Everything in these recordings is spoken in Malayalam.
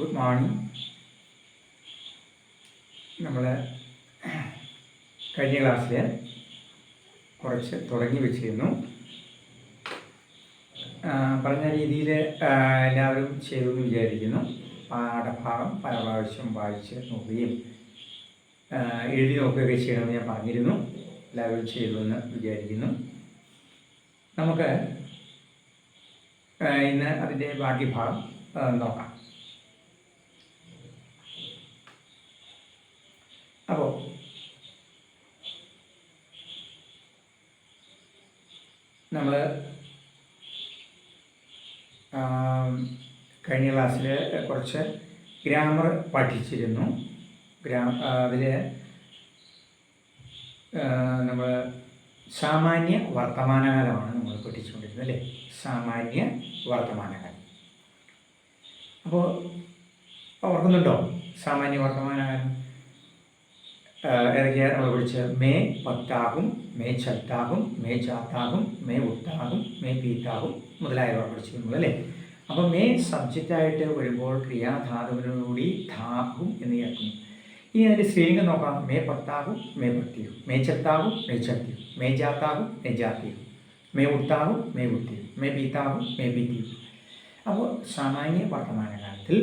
Good morning. നമ്മൾ കഴിഞ്ഞ ക്ലാസ്സിൽ കുറച്ച് തുടങ്ങി വെച്ചിരുന്നു. പറഞ്ഞ രീതിയിൽ എല്ലാവരും ചെയ്തെന്ന് വിചാരിക്കുന്നു. പാഠഭാഗം പല പ്രാവശ്യം വായിച്ച് നോക്കുകയും എഴുതി നോക്കുകയൊക്കെ ചെയ്യണമെന്ന് ഞാൻ പറഞ്ഞിരുന്നു. എല്ലാവരും ചെയ്തുവെന്ന് വിചാരിക്കുന്നു. നമുക്ക് ഇന്ന് അതിൻ്റെ ബാക്കി ഭാഗം നോക്കാം. അപ്പോൾ നമ്മൾ കഴിഞ്ഞ ക്ലാസ്സിൽ കുറച്ച് ഗ്രാമർ പഠിച്ചിരുന്നു. അതിൽ നമ്മൾ സാമാന്യ വർത്തമാനകാലമാണ് നമ്മൾ പഠിച്ചുകൊണ്ടിരുന്നത്, അല്ലേ? സാമാന്യ വർത്തമാനകാലം. അപ്പോൾ ഓർക്കുന്നുണ്ടോ സാമാന്യ വർത്തമാനകാലം? ഏതൊക്കെയാണ് നമ്മൾ പഠിച്ചത്? May പത്താകും, may ചത്താകും, may ചാത്താകും, may ഉത്താകും, may പീത്താകും മുതലായവ പഠിച്ചിരുന്നു, അല്ലേ? അപ്പോൾ മേ സബ്ജക്റ്റായിട്ട് വരുമ്പോൾ ക്രിയാധാതുവിനോടുകൂടി ധാകും എന്ന് ചേർക്കുന്നു. ഇനി അതിൻ്റെ സ്ത്രീലിംഗം നോക്കാം. May പത്താകും, may പത്തിയും, may ചത്താകും, may ചത്തിയും, may ജാത്താകും, may ജാത്തിയും, may ഉത്താകും, may ഉത്തിയും, may പീത്താകും, may പീത്തിയും. അപ്പോൾ സാമാന്യ വർത്തമാനകാലത്തിൽ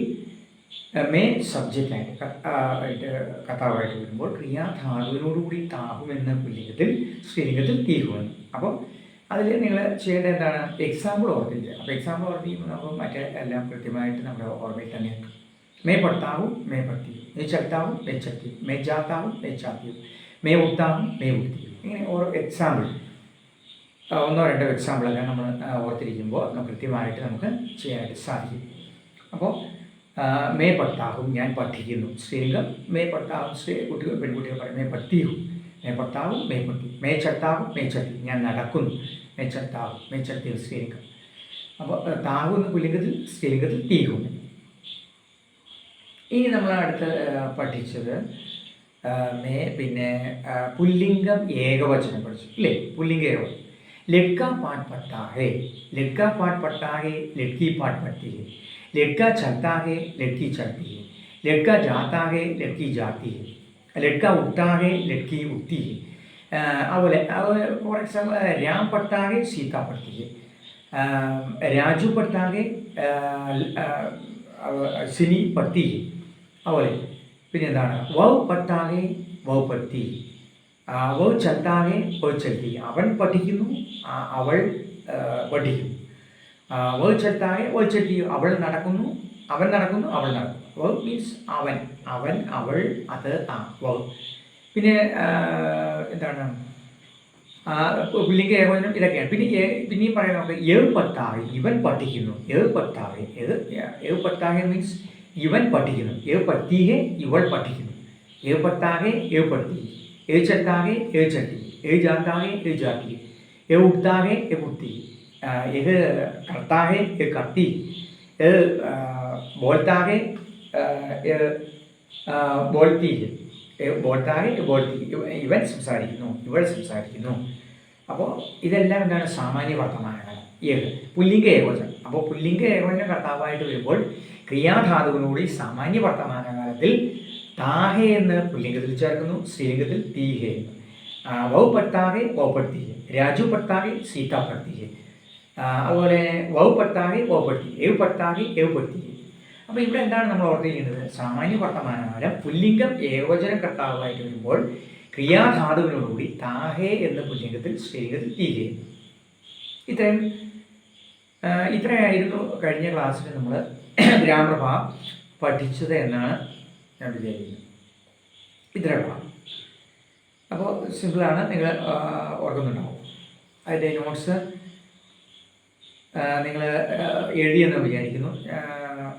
മേ സബ്ജക്റ്റായിട്ട് കർത്താവായിട്ട് വരുമ്പോൾ ക്രിയാധാതുവിനോടുകൂടി താകും എന്ന പുല്ലിംഗത്തിൽ സ്ത്രീലിംഗത്തിൽ തീകുമെന്ന്. അപ്പോൾ അതിൽ നിങ്ങൾ ചെയ്യേണ്ടത് എന്താണ്? എക്സാമ്പിൾ ഓർത്തിരിക്കുക. അപ്പോൾ എക്സാമ്പിൾ ഓർത്തിരിക്കുമ്പോൾ നമുക്ക് മറ്റേ എല്ലാം കൃത്യമായിട്ട് നമ്മുടെ ഓർമ്മയിൽ തന്നെ ഉണ്ട്. മേ പട്ടാവും, മേ പട്ടിയും, മേ ചട്ടാവും, മേ ചട്ടിയും, മേ ജാത്താവും, മേ ചാത്തിയും, മേ ഉത്താവും, മേ ഉത്തിയും. ഇങ്ങനെ ഓരോ എക്സാമ്പിൾ, ഒന്നോ രണ്ടോ എക്സാമ്പിളൊക്കെ നമ്മൾ ഓർത്തിരിക്കുമ്പോൾ കൃത്യമായിട്ട് നമുക്ക് ചെയ്യാനായിട്ട് സാധിക്കും. അപ്പോൾ മേ പട്ടാകും, ഞാൻ പഠിക്കുന്നു. സ്ത്രീലിംഗം മേ പട്ടാകും, കുട്ടികൾ പെൺകുട്ടികൾ പറയും മേ പട്ടിയും, മേ പട്ടാകും, മേ പട്ടി. മേ ചട്ടാകും, മേ ചട്ടി, ഞാൻ നടക്കുന്നു. മേ ചട്ടാകും, മേ ചട്ടി സ്ത്രീലിംഗം. അപ്പോൾ താകുന്ന പുല്ലിംഗത്തിൽ സ്ത്രീലിംഗത്തിൽ തീകും. ഇനി നമ്മൾ അടുത്ത് പഠിച്ചത് പിന്നെ പുല്ലിംഗം ഏകവചനം പഠിച്ചു, അല്ലേ? പുല്ലിംഗ ഏകവചനം. ലഡ്ക പാട്ട് पढ़ता है, लड़का पाठ पढ़ता है, लड़की पाठ पढ़ती है, लड़का चलता है, लड़की चलती है, लड़का जाता है, लड़की जाती है, लड़का उठता है, लड़की उठती है. അതുപോലെ ഫോർ എക്സാമ്പിൾ രാം पढ़ता है, सीता पढ़ती है, രാജു पढ़ता है, സിനി पढ़ती है. അതുപോലെ പിന്നെ എന്താണ്? വൗ पढ़ता है, വൗ पढ़ती है, വൗ ചലता है, വൗ चलती है. അവൻ പഠിക്കുന്നു, അവൾ പഠിക്കുന്നു. വൗ ചലता है, വൗ चलती है, അവൾ നടക്കുന്നു, അവൻ നടക്കുന്നു, അവൾ നടക്കുന്നു. വൗ മീൻസ് അവൻ, അവൻ, അവൾ, അത്, വൗ. പിന്നെ എന്താണ്? പുല്ലിംഗ ഏകവചനം ഇതൊക്കെയാണ്. പിന്നെയും പറയാൻ നമുക്ക് ഏവ് പത്താകെ, ഇവൻ പഠിക്കുന്നു. ഏവ് പത്താകെ, ഏവ് പത്താകെ മീൻസ് ഇവൻ പഠിക്കുന്നു. ഏവ് പത്തിയെ, ഇവൾ പഠിക്കുന്നു. ഏവ് പത്താകെ, ഏവ് പടുത്തി. ഏവ് ചത്താകെ, ഏവ് ചട്ടി. ഏവ് ജാത്താകെ, ഏവ് ജാത്തി. ഏവ് ഉടുത്താകെ, ഏവ് ഉടുത്തി. ഏത് കർത്താകെ, ഏവ് കത്തി. ഏത് ബോൾത്താകെ, ബോൾത്തി. ബോൾത്താകെ, ബോൾത്തി. ഇവൻ സംസാരിക്കുന്നു, ഇവൾ സംസാരിക്കുന്നു. അപ്പോൾ ഇതെല്ലാം എന്താണ്? സാമാന്യ വർത്തമാനകാലം. ഏത്? പുല്ലിംഗ ഏകവചനം. അപ്പോൾ പുല്ലിംഗ ഏകവചനം കർത്താവായിട്ട് വരുമ്പോൾ ക്രിയാധാതുവിനോട് സാമാന്യ വർത്തമാനകാലത്തിൽ താഹെ എന്ന് പുല്ലിംഗത്തിൽ ചേർക്കുന്നു, സ്ത്രീലിംഗത്തിൽ തീഹെ എന്ന്. വൗ പട്ടാകെ, വൗ പടുത്തി. രാജു പട്ടാകെ, സീത പടുത്തി. അതുപോലെ വൗ പട്ടാകെ, വൗ പടുത്തി. ഏവ് പട്ടാകെ, ഏവ് പടുത്തി. അപ്പോൾ ഇവിടെ എന്താണ് നമ്മൾ ഓർത്തിരിക്കേണ്ടത്? സാമാന്യ വർത്തമാനകാലം പുല്ലിംഗം ഏകവചനം കർത്താവായിട്ട് വരുമ്പോൾ ക്രിയാധാതുവിനോടുകൂടി താഹെ എന്ന പുല്ലിംഗത്തിൽ സ്ത്രീലിംഗത്തിൽ തീഹെ. ഇത്രയായിരുന്നു കഴിഞ്ഞ ക്ലാസ്സിൽ നമ്മൾ ഗ്രാമർ ഭാഗം പഠിച്ചത് എന്നാണ് ഞാൻ വിചാരിക്കുന്നത്. ഇത്രയാണ്. അപ്പോൾ സിമ്പിളാണ്, നിങ്ങൾ ഓർക്കുന്നുണ്ടാവും. അതിൻ്റെ നോട്ട്സ് നിങ്ങൾ എഴുതിയെന്ന് വിചാരിക്കുന്നു.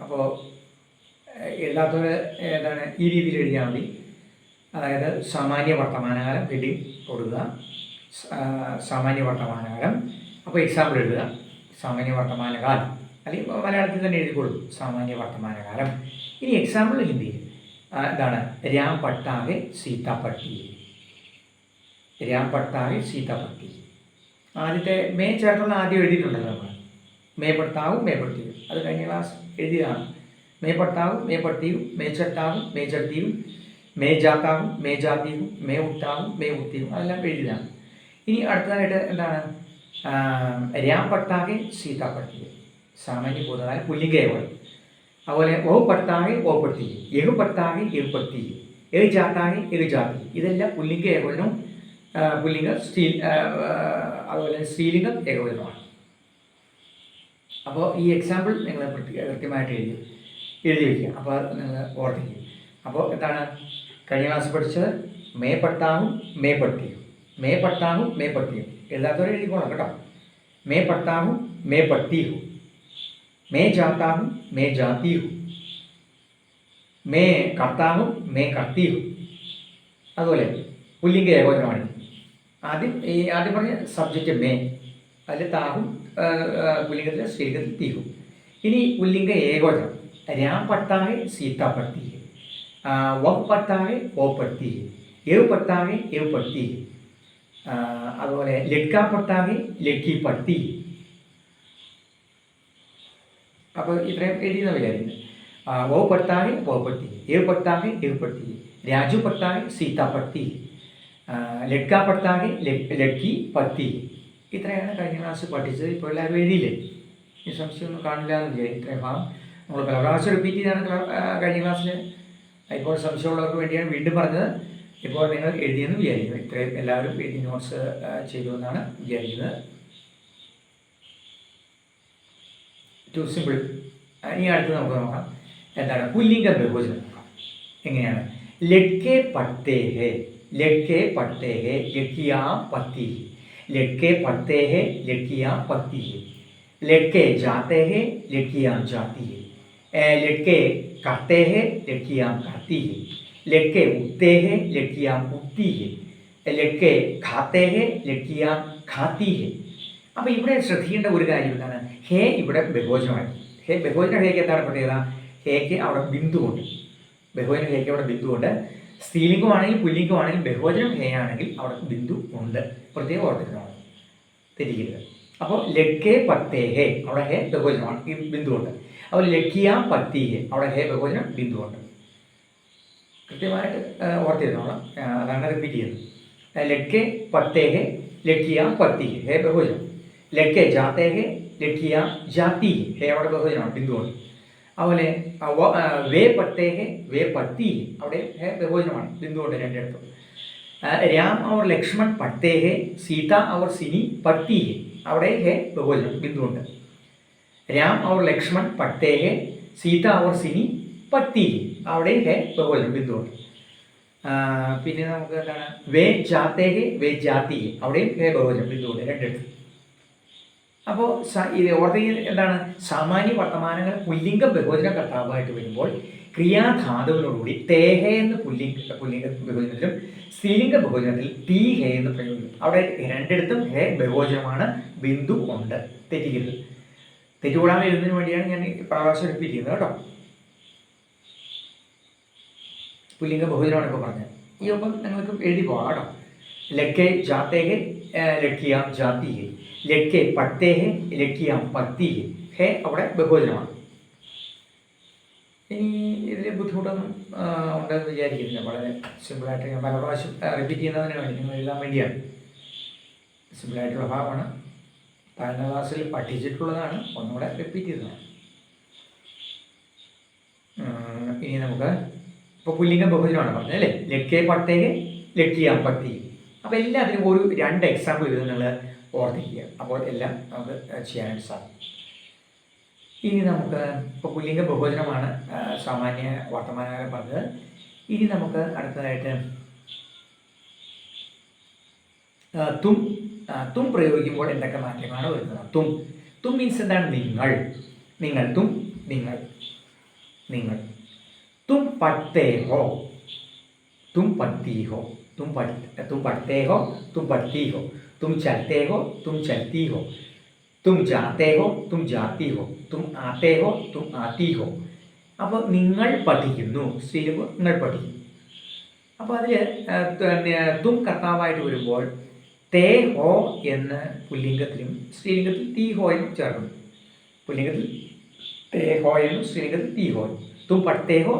അപ്പോൾ എഴുതാത്തവർ എന്താണ് ഈ രീതിയിൽ എഴുതിയാൽ മതി. അതായത് സാമാന്യ വർത്തമാനകാലം ഹെഡിങ് കൊടുക്കുക, സാമാന്യ വർത്തമാനകാലം. അപ്പോൾ എക്സാമ്പിൾ എഴുതുക, സാമാന്യ വർത്തമാനകാലം, അല്ലെങ്കിൽ മലയാളത്തിൽ തന്നെ എഴുതിക്കൊള്ളൂ, സാമാന്യ വർത്തമാനകാലം. ഇനി എക്സാമ്പിൾ ഹിന്ദിയിൽ എന്താണ്? രാം പട്ടാകെ, സീത പട്ടി. രാം പട്ടാകെ, സീത പട്ടി. ആദ്യത്തെ മേ ചേർത്തുള്ള ആദ്യം എഴുതിയിട്ടുണ്ടല്ലോ നമ്മൾ. മേപ്പെടുത്താവും മേപ്പെടുത്തിയും അത് കഴിഞ്ഞ ക്ലാസ് എഴുതിയതാണ്. मैं पढ़ता हूँ, मैं पढ़ती हूँ, मैं चलता हूँ, मैं चलती हूँ, मैं जाता हूँ, मैं जाती हूँ, मैं उठता हूँ, मैं उठती हूँ, അതെല്ലാം എഴുതിയതാണ്. ഇനി അടുത്തതായിട്ട് എന്താണ്, രാം പട്ടാകെ സീത പട്ടിയെ, സാമാന്യ ഭൂതമായ പുല്ലിംഗ ഏകവചനം. അതുപോലെ ഓ പട്ടാകെ ഓ പട്ടിയെ, യഹ് പട്ടാകെ യഹ് പട്ടിയെ, യഹ് ജാത്താകെ യഹ് ജാതി, ഇതെല്ലാം പുല്ലിംഗ ഏകവചനവും പുല്ലിംഗ അതുപോലെ സ്ത്രീലിംഗം ഏകവചനമാണ്. അപ്പോൾ ഈ എക്സാമ്പിൾ നിങ്ങൾ കൃത്യമായിട്ട് എഴുതി വയ്ക്കുക. അപ്പോൾ നിങ്ങൾ ഓർമ്മിക്കുക. അപ്പോൾ എന്താണ് കഴിഞ്ഞ ക്ലാസ് പഠിച്ചത്? മേ പട്ടാവും മേ പട്ടിയും, മേ പട്ടാവും മേ പട്ടിയും. എഴുതാത്തവരെ എഴുതിക്കോളാം കേട്ടോ. മേ പട്ടാവും മേ പട്ടിയും, മേ ജാത്താവും മേ ജാത്തിയും, മേ കർത്താവും മേ കർത്തിയും. അതുപോലെ പുല്ലിംഗ ഏകവചനമാണ്. ആദ്യം പറഞ്ഞ സബ്ജക്റ്റ് മേ, അതിൽ താഹും പുല്ലിംഗത്തിൽ സ്ത്രീലിംഗത്തിൽ തീഹും. ഇനി പുല്ലിംഗ ഏകവചനം. രാം പട്ടാകെ സീത പട്ടിയെ, വഹ് പട്ടാകെ ഓ പട്ടിയെ, യവ് പട്ടാകെ യവ് പട്ടിയെ, അതുപോലെ ലഡ്കാ പട്ടാകെ ലഡ്കി പട്ടി. അപ്പോൾ ഇത്രയും എഴുതിയെന്ന് വിചാരിക്കുന്നത്. ഓ പട്ടാകെ ഓ പട്ടി, യവ് പട്ടാകെ യവ് പട്ടി, രാജു പട്ടാകെ സീത പട്ടി, ലഡ്കാ പട്ടാകെ ലഡ്കി പട്ടി. ഇത്രയാണ് കഴിഞ്ഞ ക്ലാസ് പഠിച്ചത്. ഇപ്പോൾ എല്ലാവരും എഴുതിയില്ലേ? ഈ സംശയമൊന്നും കാണില്ല എന്ന് വിചാരിക്കും. ഇത്രയും ഭാഗം നമ്മൾ പല പ്രാവശ്യം റിപ്പീറ്റ് ചെയ്താണ് കഴിഞ്ഞ ക്ലാസ്സിൽ. ഇപ്പോൾ സംശയമുള്ളവർക്ക് വേണ്ടിയാണ് വീണ്ടും പറഞ്ഞത്. ഇപ്പോൾ നിങ്ങൾ എഴുതിയെന്ന് വിചാരിക്കുന്നു. ഇത്രയും എല്ലാവരും എഴുതി നോട്ട്സ് ചെയ്തു എന്നാണ് വിചാരിക്കുന്നത്. Too simple. ഇനി അടുത്ത് നമുക്ക് നോക്കാം എന്താണ് പുല്ലിംഗ ബഹുവചനം എങ്ങനെയാണ്. ലഡ്കെ പട്ടേ ഹേ, ലഡ്കെ പട്ടേ ഹേ ലഡ്കിയാ പത്തി, लड़के पढ़ते हैं, लड़कियाँ पढ़ती है, लड़के जाते हैं, लड़कियाँ जाती है, लड़के करते हैं, लड़कियाँ करती है, लड़के उठते हैं, लड़कियाँ उठती है, लड़के खाते हैं, लड़कियाँ खाती है. അപ്പോൾ ഇവിടെ ശ്രദ്ധിക്കേണ്ട ഒരു കാര്യം എന്താണ്, ഹേ ഇവിടെ ബഹുവചനമാണ്. ബഹുവചന ഹേക്ക് എന്താണ് പ്രത്യേകത? ഹേക്ക് അവിടെ ബിന്ദുവുണ്ട്. ബഹുവചന ഹേക്ക് അവിടെ ബിന്ദുവുണ്ട്. സ്ത്രീലിംഗമാണെങ്കിലും പുല്ലിംഗമാണെങ്കിലും ബഹുവചനം ഹേ ആണെങ്കിൽ അവിടെ ബിന്ദു ഉണ്ട്. പ്രത്യേകം ഓർത്തിരുന്നതാണ്, തെറ്റിക്കരുത്. അപ്പോൾ ലഡ്കെ പട്ടേ ഹേ അവിടെ ഹേ ബഹുവചനമാണ്, ഈ ബിന്ദുവുണ്ട്. അപ്പോൾ ലഡ്കിയാ പത്തി ഹേ അവിടെ ഹേ ബഹുവചനം ബിന്ദുവുണ്ട്. കൃത്യമായിട്ട് ഓർത്തിരുന്നോളാം, അതാണ് റിപ്പീറ്റ് ചെയ്യുന്നത്. ലഡ്കെ പട്ടേ ഹേ ലഡ്കിയാ പത്തി ഹേ ബഹുവചനം, ലഡ്കെ ജാത്തേ ഹേ ലഡ്കിയാ ജാത്തി ഹേ അവിടെ ബഹുവചനമാണ്, ബിന്ദുവുണ്ട്. അതുപോലെ വേ പട്ടേ ഹേ വേ പട്ടി അവിടെ ഹേ ബഹുവചനമാണ്, ബിന്ദുവുണ്ട് രണ്ടിടത്തും. രാം और ലക്ഷ്മൺ പട്ടേ ഹേ സീത और സിനി പട്ടി ഹേ അവിടെ ഹേ ബഹുവചനം ബിന്ദുവുണ്ട്. രാം और ലക്ഷ്മൺ പട്ടേ ഹേ സീത और സിനി പട്ടി ഹേ അവിടെ ഹേ ബഹുവചനം ബിന്ദുവുണ്ട്. പിന്നെ നമുക്ക് എന്താണ് വേ ജാത്തേ ഹേ വേ ജാതി ഹേ അവിടെയും ഹേ ബഹുവചനം ബിന്ദുവുണ്ട് രണ്ടിടത്തും. അപ്പോൾ ഇത് ഓർത്തിരിക്കുക എന്താണ്, സാമാന്യ വർത്തമാനങ്ങൾ പുല്ലിംഗ ബഹുവചന കർത്താവായിട്ട് വരുമ്പോൾ ക്രിയാധാതുവിനോടുകൂടി തേഹ എന്ന് പുല്ലിംഗ ബഹുവചനത്തിലും സ്ത്രീലിംഗ ബഹുവചനത്തിൽ തീ ഹേ എന്ന് പ്രയോഗിക്കും. അവിടെ രണ്ടിടത്തും ഹേ ബഹുവചനമാണ്, ബിന്ദു ഉണ്ട്. തെറ്റിക്കരുത്. തെറ്റുകൂടാതെ എഴുതുന്നതിന് വേണ്ടിയാണ് ഞാൻ പ്രാവശ്യം റിപ്പീറ്റ് ചെയ്യുന്നത് കേട്ടോ. പുല്ലിംഗ ബഹുവചനമാണ് ഇപ്പോൾ പറഞ്ഞത്. ഈ ഒപ്പം നിങ്ങൾക്ക് എഴുതി പോകാം കേട്ടോ. ലഡ്കെ ജാത്തേ ഹേ ലഡ്കിയാ ജാത്തി ഹേ, ലഡ്കെ പട്ടേ ഹേ ലഡ്കിയാ പത്തി ഹേ, ഹേ അവിടെ ബഹുവചനമാണ്. ഇനി ഇതിൽ ബുദ്ധിമുട്ടൊന്നും ഉണ്ടെന്ന് വിചാരിക്കുന്നില്ല. വളരെ സിമ്പിളായിട്ട് ഞാൻ പല പ്രാവശ്യം റിപ്പീറ്റ് ചെയ്യുന്നതിന് വേണ്ടി നിങ്ങൾ എഴുതാൻ വേണ്ടിയാണ്. സിമ്പിളായിട്ടുള്ള ഭാഗമാണ്, താഴ്ന്ന ക്ലാസ്സിൽ പഠിച്ചിട്ടുള്ളതാണ്, ഒന്നുകൂടെ റിപ്പീറ്റ് ചെയ്തതാണ്. ഇനി നമുക്ക് ഇപ്പോൾ പുല്ലിംഗ ബഹുവചനമാണ് പറഞ്ഞത് അല്ലേ. ലഡ്കെ പട്ടേ ഹേ ലഡ്കിയാ പത്തി. അപ്പോൾ എല്ലാത്തിനും ഒരു 2 എക്സാമ്പിൾ ഇത് നിങ്ങൾ ഓർത്തിരിക്കുക. അപ്പോൾ എല്ലാം നമുക്ക് ചെയ്യാനായിട്ട് സാധിക്കും. ഇനി നമുക്ക് ഇപ്പോൾ പുല്ലിംഗ ബഹുവചനമാണ് സാമാന്യ വർത്തമാനകാലം പറഞ്ഞത്. ഇനി നമുക്ക് അടുത്തതായിട്ട് തും പ്രയോഗിക്കുമ്പോൾ എന്തൊക്കെ മാറ്റങ്ങളാണ് വരുന്നത്. തും മീൻസ് എന്താണ്? നിങ്ങൾ, നിങ്ങൾ, നിങ്ങൾ, നിങ്ങൾ. തും പട്ടേ ഹോ, തും പട്ടി ഹോ, तुम पढ़ते हो, तुम पढ़ती हो, तुम चलते हो, तुम चलती हो, तुम जाते हो, तुम जाती हो, तुम आते हो, तुम आती हो. അപ്പോൾ നിങ്ങൾ പഠിക്കുന്നു, സ്ത്രീലിംഗം നിങ്ങൾ പഠിക്കുന്നു. അപ്പോൾ അതിൽ തും കർത്താവായിട്ട് വരുമ്പോൾ തേ ഹോ എന്ന് പുല്ലിംഗത്തിലും സ്ത്രീലിംഗത്തിൽ തീ ഹോ എന്നും ചേർക്കുന്നു. പുല്ലിംഗത്തിൽ തേ ഹോ എന്നും സ്ത്രീലിംഗത്തിൽ തീ ഹോ. തും പഠത്തെ ഹോ,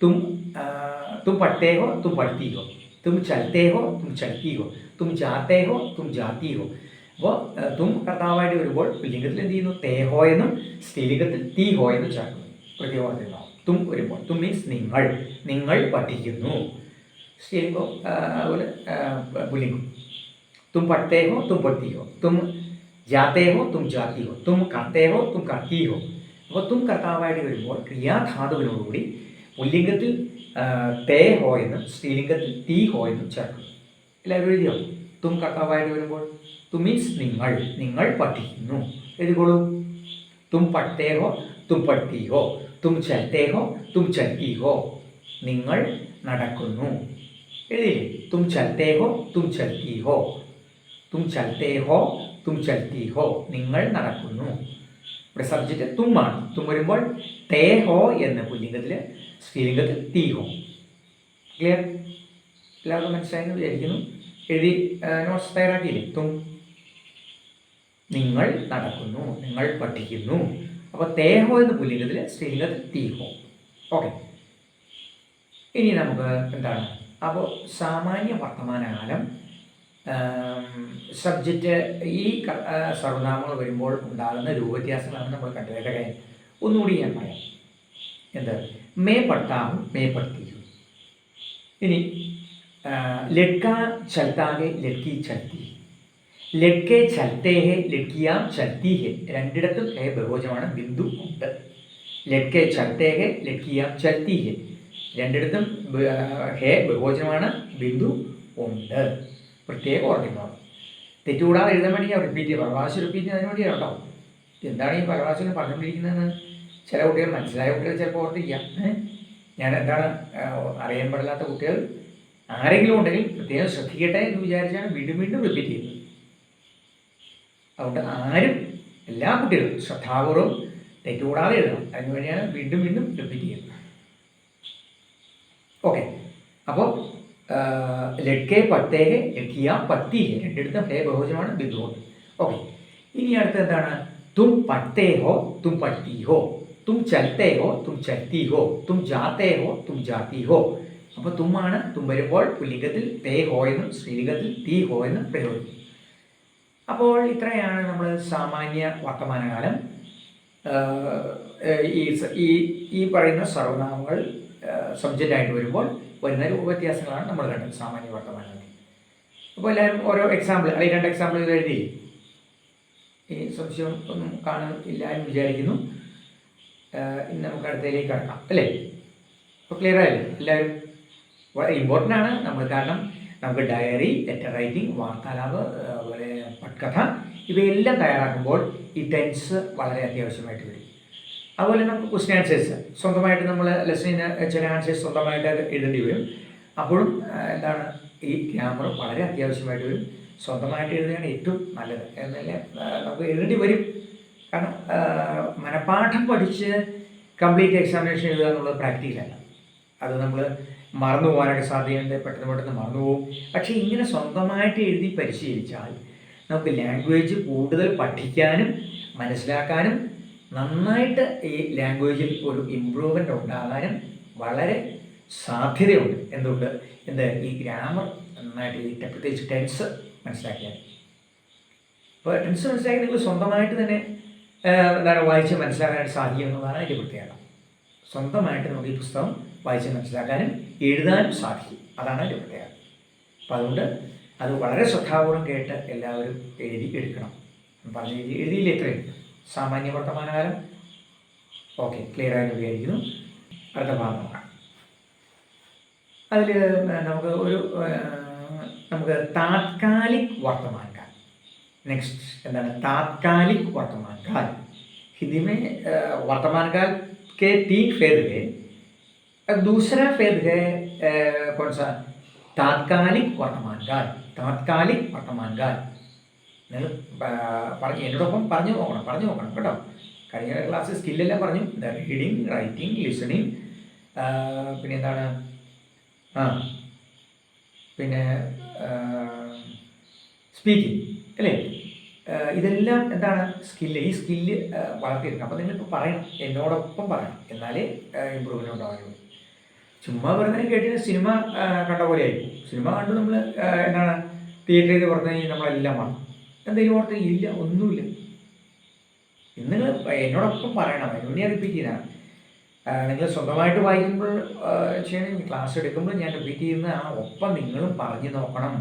तुम पढ़ते हो, तुम पढ़ती हो, तुम चलते हो, तुम चलती हो, तुम जाते हो, तुम जाती हो. അപ്പോൾ തും കർത്താവായിട്ട് വരുമ്പോൾ പുല്ലിംഗത്തിൽ എന്ത് ചെയ്യുന്നു? തേ ഹോ എന്നും സ്ത്രീലിംഗത്തിൽ തീ ഹോ എന്നും ചേർക്കുന്നു. പ്രത്യേകം ഓർത്തിരുന്നോ? തും വരുമ്പോൾ തും മീൻസ് നിങ്ങൾ, നിങ്ങൾ പഠിക്കുന്നു. സ്ത്രീലിംഗം അതുപോലെ പുല്ലിംഗം. तुम पढ़ते हो, तुम पढ़ती हो, तुम जाते हो, तुम जाती हो, तुम करते हो, तुम करती हो. അപ്പോൾ തും കർത്താവായിട്ട് വരുമ്പോൾ ക്രിയാധാതുവിനോടുകൂടി പുല്ലിംഗത്തിൽ തേ ഹോ എന്നും സ്ത്രീലിംഗത്തിൽ തീ ഹോ എന്നും ചേർക്കും. എല്ലാവരും എഴുതിയോ? തും കർത്താവായിട്ട് വരുമ്പോൾ തും മീൻസ് നിങ്ങൾ, നിങ്ങൾ പഠിക്കുന്നു. എഴുതിക്കോളൂ. തും പഠത്തെ ഹോ, തും പഠത്തി ഹോ, തും ചലത്തെ ഹോ, തും ചലത്തി ഹോ. നിങ്ങൾ നടക്കുന്നു. എഴുതിയില്ലേ? തും ചലത്തെ ഹോ, തും ചലത്തി ഹോ, തും ചലത്തെ ഹോ, തും ചലത്തി ഹോ. നിങ്ങൾ നടക്കുന്നു. ഇവിടെ സബ്ജക്റ്റ് തുമ്മാണ്. തും വരുമ്പോൾ തേ ഹോ എന്ന പുല്ലിംഗത്തിൽ, സ്ത്രീലിംഗത്തിൽ തീ ഹോ. ക്ലിയർ? എല്ലാവർക്കും മനസ്സിലായെന്ന് വിചാരിക്കുന്നു. എഴുതി നോട്ട്സ് തയ്യാറാക്കിയില്ലേ? തും നിങ്ങൾ നടക്കുന്നു, നിങ്ങൾ പഠിക്കുന്നു. അപ്പോൾ തേ ഹോ എന്ന പുല്ലിംഗത്തിൽ, സ്ത്രീലിംഗത്തിൽ തീ ഹോ. ഓക്കെ. ഇനി നമുക്ക് എന്താണ്? അപ്പോൾ സാമാന്യ വർത്തമാനകാലം സബ്ജക്റ്റ് ഈ സർവനാമങ്ങൾ വരുമ്പോൾ ഉണ്ടാകുന്ന രൂപവ്യത്യാസങ്ങളാണ് നമ്മൾ കണ്ടത്. കാര്യം ഒന്നുകൂടി ഞാൻ പറയാം. എന്ത്? മേ പഠത്താഹും മേ പഠത്തി ഹും. ഇനി ലഡ്ക ചലത്താകെ ലഡ്കി ചലത്തി, ലഡ്കെ ചലത്തേ ഹെ ലഡ്കിയാം ചലത്തി ഹെ. രണ്ടിടത്തും ഹേ ബഹുവചനമാണ്, ബിന്ദു ഉണ്ട്. ലഡ്കെ ചലത്തേ ഹെ ലഡ്കിയാം ചലത്തി ഹെ. രണ്ടിടത്തും ഹേ ബഹുവചനമാണ്, ബിന്ദു ഉണ്ട്. പ്രത്യേകം ഓർമ്മിക്കണം. തെറ്റുകൂടാതെ എഴുതാൻ വേണ്ടി ഞാൻ റിപ്പീറ്റ് ചെയ്യാം. പരഭാഷ റിപ്പീറ്റ് ചെയ്യുന്നതിന് വേണ്ടിയാണ് കേട്ടോ. എന്താണ് ഈ പരഭാഷയിൽ പറഞ്ഞുകൊണ്ടിരിക്കുന്നതെന്ന് ചില കുട്ടികൾ, മനസ്സിലായ കുട്ടികൾ ചിലപ്പോൾ ഓർത്തിരിക്കാം. ഞാൻ എന്താണ് അറിയാൻ പാടില്ലാത്ത കുട്ടികൾ ആരെങ്കിലും ഉണ്ടെങ്കിൽ പ്രത്യേകം ശ്രദ്ധിക്കട്ടെ എന്ന് വിചാരിച്ചാണ് വീണ്ടും വീണ്ടും റിപ്പീറ്റ് ചെയ്യുന്നത്. അതുകൊണ്ട് ആരും, എല്ലാ കുട്ടികളും ശ്രദ്ധാപൂർവ്വം തെറ്റുകൂടാതെ എഴുതണം. അതിന് വേണ്ടിയാണ് വീണ്ടും വീണ്ടും റിപ്പീറ്റ് ചെയ്യുന്നത്. ഓക്കെ. അപ്പോൾ ലഡ്കെ പട്ടേ ഹെ ലഡ്കിയ പത്തി ഹെ. രണ്ടിടത്തും ഹേ ബഹുവചനമാണ്, ബിന്ദുവുണ്ട്. ഓക്കെ. ഇനി അടുത്ത് എന്താണ്? തും പഠത്തെ ഹോ, തും പഠത്തി ഹോ, തും ചലത്തെ ഹോ, തും ചലത്തി ഹോ, തും ജാത്തെ ഹോ, തും ജാത്തി ഹോ. അപ്പോൾ തുമ്മാണ്. തും വരുമ്പോൾ പുല്ലിംഗത്തിൽ തേ ഹോ എന്നും സ്ത്രീലിംഗത്തിൽ തീ ഹോ എന്നും പ്രയോഗിക്കും. അപ്പോൾ ഇത്രയാണ് നമ്മൾ സാമാന്യ വർത്തമാനകാലം ഈ പറയുന്ന സർവനാമങ്ങൾ സബ്ജക്റ്റായിട്ട് വരുമ്പോൾ വരുന്ന രൂപവ്യത്യാസങ്ങളാണ് നമ്മൾ കണ്ടത് സാമാന്യ വർത്തമാനത്തിൽ. അപ്പോൾ എല്ലാവരും ഓരോ എക്സാമ്പിൾ, അല്ലെങ്കിൽ 2 എക്സാമ്പിൾ ഇത് എഴുതി. ഇനി സംശയം ഒന്നും കാണില്ല എന്ന് വിചാരിക്കുന്നു. ഇനി നമുക്ക് അടുത്തതിലേക്ക് കടക്കാം അല്ലേ? അപ്പോൾ ക്ലിയർ ആയല്ലേ എല്ലാവരും? വളരെ ഇമ്പോർട്ടൻ്റ് ആണ് നമ്മൾ. കാരണം നമുക്ക് ഡയറി, ലെറ്റർ റൈറ്റിംഗ്, വാർത്താലാപ്, അതുപോലെ പട്കഥ ഇവയെല്ലാം തയ്യാറാക്കുമ്പോൾ ഈ ടെൻസ് വളരെ അത്യാവശ്യമായിട്ട് വരും. അതുപോലെ നമുക്ക് ക്വസ്റ്റ്യൻ ആൻസേഴ്സ് സ്വന്തമായിട്ട് നമ്മൾ ലെസണിന് ചില ആൻസേഴ്സ് സ്വന്തമായിട്ട് എഴുതേണ്ടി വരും. അപ്പോഴും എന്താണ്, ഈ ഗ്രാമർ വളരെ അത്യാവശ്യമായിട്ട് വരും. സ്വന്തമായിട്ട് എഴുതുകയാണ് ഏറ്റവും നല്ലത്. എന്നല്ലേ നമുക്ക് എഴുതേണ്ടി വരും. കാരണം മനഃപാഠം പഠിച്ച് കംപ്ലീറ്റ് എക്സാമിനേഷൻ എഴുതുക എന്നുള്ളത് പ്രാക്ടിക്കലല്ല. അത് നമ്മൾ മറന്നു പോകാനൊക്കെ സാധ്യതയുണ്ട്, പെട്ടെന്ന് മറന്നു പോകും. പക്ഷേ ഇങ്ങനെ സ്വന്തമായിട്ട് എഴുതി പരിശീലിച്ചാൽ നമുക്ക് ലാംഗ്വേജ് കൂടുതൽ പഠിക്കാനും മനസ്സിലാക്കാനും നന്നായിട്ട് ഈ ലാംഗ്വേജിൽ ഒരു ഇമ്പ്രൂവ്മെൻ്റ് ഉണ്ടാകാനും വളരെ സാധ്യതയുണ്ട്. എന്തുകൊണ്ട്? ഈ ഗ്രാമർ നന്നായിട്ട് പ്രത്യേകിച്ച് ടെൻസ് മനസ്സിലാക്കിയാൽ. അപ്പോൾ ടെൻസ് മനസ്സിലാക്കി നിങ്ങൾ സ്വന്തമായിട്ട് തന്നെ വായിച്ച് മനസ്സിലാക്കാനായിട്ട് സാധിക്കും എന്നതാണ് അതിൻ്റെ പ്രത്യേകത. സ്വന്തമായിട്ട് നമുക്ക് ഈ പുസ്തകം വായിച്ച് മനസ്സിലാക്കാനും എഴുതാനും സാധിക്കും. അതാണ് അതിൻ്റെ പ്രത്യേകത. അപ്പോൾ അതുകൊണ്ട് അത് വളരെ ശ്രദ്ധാപൂർവ്വം കേട്ട് എല്ലാവരും എടുക്കണം. പറഞ്ഞ് എഴുതിയില്ലേ ഇത്രയും സാമാന്യ വർത്തമാനകാലം? ഓക്കെ, ക്ലിയർ ആയിട്ട് വിചാരിക്കുന്നു. അടുത്ത ഭാഗം നോക്കാം. അതിൽ നമുക്ക് താത്കാലിക് വർത്തമാനകാൽ. നെക്സ്റ്റ് എന്താണ്? താത്കാലിക് വർത്തമാനകാൽ. हिंदी में वर्तमानकाल के 3 फेज है. दूसरा फेज है कौन सा? तात्कालिक वर्तमानकाल. तात्कालिक वर्तमानकाल എന്നോടൊപ്പം പറഞ്ഞു നോക്കണം കേട്ടോ. കഴിഞ്ഞ ക്ലാസ് സ്കില്ലെല്ലാം പറഞ്ഞു. റീഡിങ്, റൈറ്റിംഗ്, ലിസണിങ്, പിന്നെ എന്താണ്, പിന്നെ സ്പീക്കിംഗ് അല്ലേ? ഇതെല്ലാം എന്താണ് സ്കില്ല്. ഈ സ്കില്ല് വളർത്തിയെടുക്കണം. അപ്പോൾ നിങ്ങളിപ്പോൾ പറയണം, എന്നോടൊപ്പം പറയണം, എന്നാലേ ഇമ്പ്രൂവ്മെൻ്റ് ഉണ്ടാവുകയുള്ളൂ. ചുമ്മാ വെറുതെ കേട്ടിട്ട് സിനിമ കണ്ട പോലെ ആയിരിക്കും. സിനിമ കണ്ട് നമ്മൾ എന്താണ് തിയേറ്ററിൽ നിന്ന് പറഞ്ഞു കഴിഞ്ഞാൽ നമ്മളെല്ലാം വന്നു എന്തെങ്കിലും ഓർത്ത് ഇല്ല, ഒന്നുമില്ല. ഇന്ന് എന്നോടൊപ്പം പറയണം. അതിനുവേണ്ടി ഞാൻ റിപ്പീറ്റ് ചെയ്താണ്. നിങ്ങൾ സ്വന്തമായിട്ട് വായിക്കുമ്പോൾ ചെയ്യണമെങ്കിൽ ക്ലാസ് എടുക്കുമ്പോൾ ഞാൻ റിപ്പീറ്റ് ചെയ്യുന്ന ആ ഒപ്പം നിങ്ങളും പറഞ്ഞു നോക്കണം.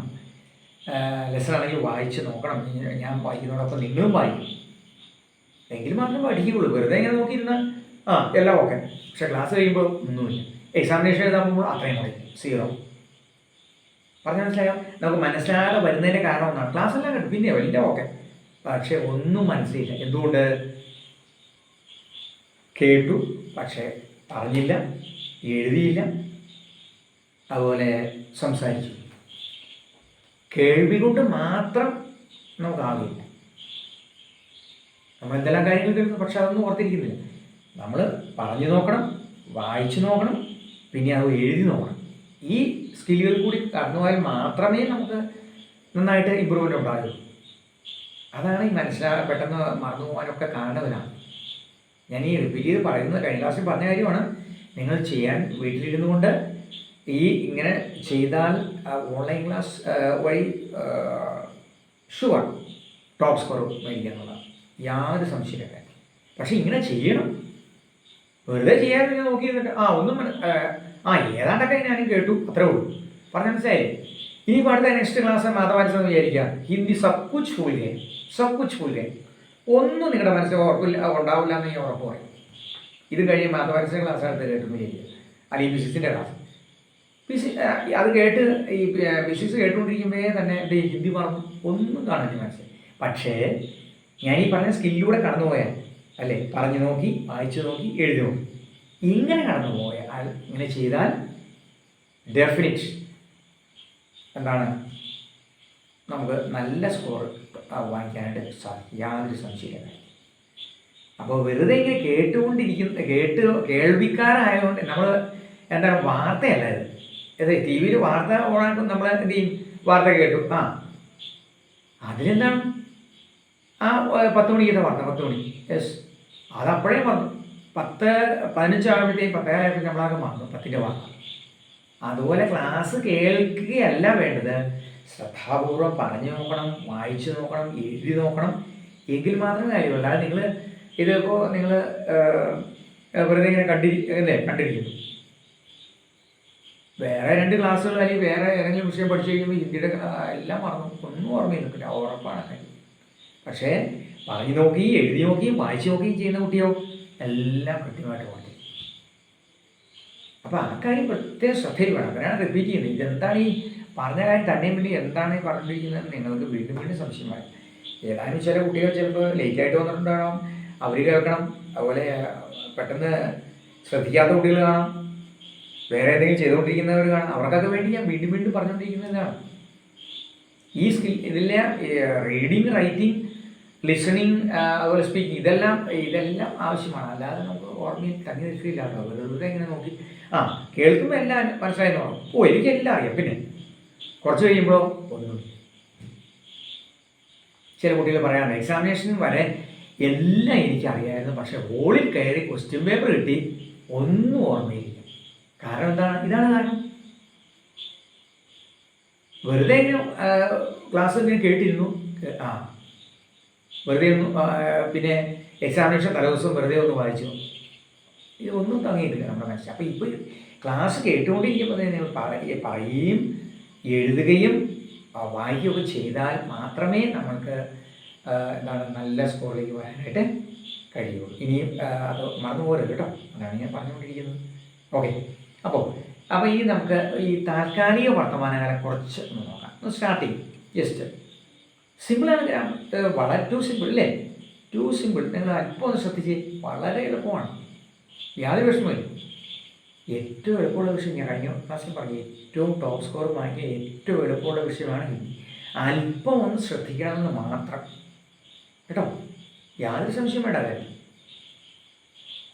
ലെസൺ ആണെങ്കിൽ വായിച്ച് നോക്കണം. ഞാൻ വായിക്കുന്നതോടൊപ്പം നിങ്ങളും വായിക്കും. എങ്കിൽ മാത്രമേ പഠിക്കുകയുള്ളൂ. വെറുതെ ഇങ്ങനെ നോക്കിയിരുന്നാൽ എല്ലാം ഓക്കെ, പക്ഷേ ക്ലാസ് കഴിയുമ്പോൾ ഒന്നുമില്ല. എക്സാമിനേഷൻ എഴുതാൻ പോകുമ്പോൾ അത്രയും കൂടി 0. പറഞ്ഞാൽ മനസ്സിലായോ? നമുക്ക് മനസ്സിലാകാതെ വരുന്നതിൻ്റെ കാരണം ഒന്നാണ്. ക്ലാസ് എല്ലാം കണ്ടു, പിന്നെ എല്ലാം ഓക്കെ, പക്ഷേ ഒന്നും മനസ്സിലില്ല. എന്തുകൊണ്ട്? കേട്ടു പക്ഷേ പറഞ്ഞില്ല, എഴുതിയില്ല, അതുപോലെ സംസാരിച്ചു. കേൾവി കൊണ്ട് മാത്രം നമുക്കാകില്ല. നമ്മൾ എന്തെല്ലാം കാര്യങ്ങൾ കേൾക്കുന്നു, പക്ഷെ അതൊന്നും ഓർത്തിരിക്കുന്നില്ല. നമ്മൾ പറഞ്ഞു നോക്കണം, വായിച്ചു നോക്കണം, പിന്നെ അത് എഴുതി നോക്കണം. ഈ സ്കില്ലുകൾ കൂടി കടന്നുപോയാൽ മാത്രമേ നമുക്ക് നന്നായിട്ട് ഇമ്പ്രൂവ്മെൻ്റ് ഉണ്ടാകുള്ളൂ. അതാണ് ഈ പെട്ടെന്ന് മറന്നു പോകാനൊക്കെ കാരണവനാണ്. ഞാൻ ഈ റിപ്പീറ്റ് ചെയ്ത് പറയുന്നത് കഴിഞ്ഞ ക്ലാസ്സിൽ പറഞ്ഞ കാര്യമാണ്. നിങ്ങൾ ചെയ്യാൻ വീട്ടിലിരുന്നു കൊണ്ട് ഇങ്ങനെ ചെയ്താൽ ഓൺലൈൻ ക്ലാസ് വഴി ഷുവർ ടോപ്പ് സ്കോർ മേടിക്കുക എന്നുള്ളതാണ്, യാതൊരു സംശയമില്ല. പക്ഷെ ഇങ്ങനെ ചെയ്യണം. വെറുതെ ചെയ്യാൻ നിങ്ങൾ നോക്കി നിന്നിട്ട് ഒന്നും ഏതാണ്ടൊക്കെ ഞാനും കേട്ടു, അത്രേ ഉള്ളൂ. പറഞ്ഞ മനസ്സിലായില്ലേ? ഇനി അടുത്ത നെക്സ്റ്റ് ക്ലാസ് മാതമാനസം വിചാരിക്കുക, ഹിന്ദി സബ് കുച്ച് ഭൂൽ ഗയേ. ഒന്നും നിങ്ങളുടെ മനസ്സിൽ ഉറപ്പില്ല ഉണ്ടാവില്ല എന്ന് ഞാൻ ഉറപ്പ് പറയും. ഇത് കഴിഞ്ഞ് മാതമാനസിൻ്റെ ക്ലാസ് അടുത്ത് കേട്ടെന്ന് വിചാരിക്കുക, അല്ലെങ്കിൽ ഫിസിക്സിൻ്റെ ക്ലാസ്. അത് കേട്ട് ഈ ഫിസിക്സ് കേട്ടുകൊണ്ടിരിക്കുമ്പോഴേ തന്നെ എൻ്റെ ഹിന്ദി മറന്നു, ഒന്നും കാണില്ല മനസ്സിൽ. പക്ഷേ ഞാൻ ഈ പറഞ്ഞ സ്കില്ലിലൂടെ കടന്നു പോയാൽ അല്ലേ, പറഞ്ഞു നോക്കി, വായിച്ചു നോക്കി, എഴുതി നോക്കി, ഇങ്ങനെ കടന്നു പോയാൽ, ഇങ്ങനെ ചെയ്താൽ ഡെഫിനിറ്റ് എന്താണ് നമുക്ക് നല്ല സ്കോർ വാങ്ങിക്കാനായിട്ട് സാധിക്കും, യാതൊരു സംശയമില്ല. അപ്പോൾ വെറുതെ ഇങ്ങനെ കേൾവിക്കാരായതുകൊണ്ട് നമ്മൾ എന്താണ് വാർത്തയല്ല ഇത്. ടി വിയിൽ വാർത്ത ഓണാക്കും, നമ്മൾ എന്ത് ചെയ്യും? വാർത്ത കേട്ടു, അതിലെന്താണ് 10 മണിക്കത്തെ വാർത്ത, 10 മണി, യെസ്, അതപ്പോഴേ മറന്നു. 10:15 ആകുമ്പോഴത്തേക്കും 10:15 നമ്മളാകെ മറന്നു 10ൻ്റെ വാർത്ത. അതുപോലെ ക്ലാസ് കേൾക്കുകയല്ല വേണ്ടത്, ശ്രദ്ധാപൂർവം പറഞ്ഞു നോക്കണം, വായിച്ചു നോക്കണം, എഴുതി നോക്കണം. എങ്കിൽ മാത്രമേ കാര്യമുള്ളൂ. അല്ലാതെ നിങ്ങൾ ഇതിപ്പോൾ നിങ്ങൾ വെറുതെ ഇങ്ങനെ കണ്ടിരിക്കുന്നു. വേറെ 2 ക്ലാസ്സുകൾ അല്ലെങ്കിൽ വേറെ ഏതെങ്കിലും വിഷയം പഠിച്ചു കഴിയുമ്പോൾ ഹിന്ദിയുടെ എല്ലാം മറന്നു, ഒന്നും ഓർമ്മയിൽ നിൽക്കില്ല, ഉറപ്പാണ് കാര്യം. പക്ഷേ പറഞ്ഞു നോക്കി, എഴുതി നോക്കിയും വായിച്ചു നോക്കിയും ചെയ്യുന്ന കുട്ടിയോ എല്ലാം കൃത്യമായിട്ട് പഠിക്കും. അപ്പോൾ ആ കാര്യം പ്രത്യേകം ശ്രദ്ധയിൽ വേണം. അങ്ങനെയാണ് റിപ്പീറ്റ് ചെയ്യുന്നത്. ഇതെന്താണ് ഈ പറഞ്ഞ കാര്യം തന്നെയും പിന്നെ എന്താണ് ഈ പറഞ്ഞിരിക്കുന്നത് നിങ്ങൾക്ക് വീണ്ടും വീണ്ടും സംശയമായി. ഏതാനും ചില കുട്ടികൾ ചിലപ്പോൾ ലേറ്റായിട്ട് വന്നിട്ടുണ്ടാകണം, അവർ കേൾക്കണം. അതുപോലെ പെട്ടെന്ന് ശ്രദ്ധിക്കാത്ത കുട്ടികൾ കാണാം, വേറെ എന്തെങ്കിലും ചെയ്തുകൊണ്ടിരിക്കുന്നവർ കാണാം. അവർക്കൊക്കെ വേണ്ടി ഞാൻ വീണ്ടും വീണ്ടും പറഞ്ഞുകൊണ്ടിരിക്കുന്നതാണ് ഈ സ്കിൽ. ഇതെല്ലാം റീഡിങ്, റൈറ്റിംഗ്, ലിസണിങ്, അതുപോലെ സ്പീക്കിംഗ്, ഇതെല്ലാം ആവശ്യമാണ്. അല്ലാതെ നമുക്ക് ഓർമ്മയിൽ തങ്ങി നിൽക്കില്ല കേട്ടോ. വെറുതെ ഇങ്ങനെ നോക്കി കേൾക്കുമ്പോൾ എല്ലാം മനസ്സിലായി നോക്കണം. എനിക്കെല്ലാം അറിയാം, പിന്നെ കുറച്ച് കഴിയുമ്പോൾ ഒന്നും. ചില കുട്ടികൾ പറയാറുണ്ട്, എക്സാമിനേഷൻ വരെ എല്ലാം എനിക്കറിയാമായിരുന്നു, പക്ഷേ ഹോളിൽ കയറി ക്വസ്റ്റ്യൻ പേപ്പർ കിട്ടി, ഒന്നും ഓർമ്മയില്ല. കാരണം എന്താണ്? ഇതാണ് കാരണം. വെറുതെ ഇങ്ങനെ ക്ലാസ് ഇങ്ങനെ കേട്ടിരുന്നു, വെറുതെ ഒന്ന്, പിന്നെ എക്സാമിനേഷൻ തലേദിവസം വെറുതെ ഒന്ന് വായിച്ചു, ഇതൊന്നും തങ്ങിയിട്ടില്ല നമ്മുടെ മനസ്സിൽ. അപ്പോൾ ഇപ്പോൾ ക്ലാസ് കേട്ടുകൊണ്ടിരിക്കുമ്പോൾ നിങ്ങൾ പറയുകയും എഴുതുകയും വായിക്കുകയൊക്കെ ചെയ്താൽ മാത്രമേ നമ്മൾക്ക് എന്താണ് നല്ല സ്കോറിലേക്ക് വരാനായിട്ട് കഴിയുള്ളൂ. ഇനിയും അത് മറന്നുപോകരുത് കേട്ടോ, അതാണ് ഞാൻ പറഞ്ഞുകൊണ്ടിരിക്കുന്നത്. ഓക്കെ, അപ്പോൾ ഈ നമുക്ക് ഈ താൽക്കാലിക വർത്തമാനകാലം കുറച്ച് ഒന്ന് നോക്കാം. സ്റ്റാർട്ടിങ് ജസ്റ്റ് സിമ്പിളാണ്, വളരെ ടു സിമ്പിൾ അല്ലേ, ടു സിമ്പിൾ. നിങ്ങൾ അല്പം ഒന്ന് ശ്രദ്ധിച്ച്, വളരെ എളുപ്പമാണ്, യാതൊരു വിഷമമില്ല. ഏറ്റവും എളുപ്പമുള്ള വിഷയം ഞാൻ കഴിഞ്ഞ ക്ലാസ്സിൽ പറഞ്ഞു, ഏറ്റവും ടോപ്പ് സ്കോർ വാങ്ങിയ ഏറ്റവും എളുപ്പമുള്ള വിഷയമാണ് ഹിന്ദി. അല്പം ഒന്ന് ശ്രദ്ധിക്കണമെന്ന് മാത്രം കേട്ടോ, യാതൊരു സംശയം വേണ്ട കാര്യം.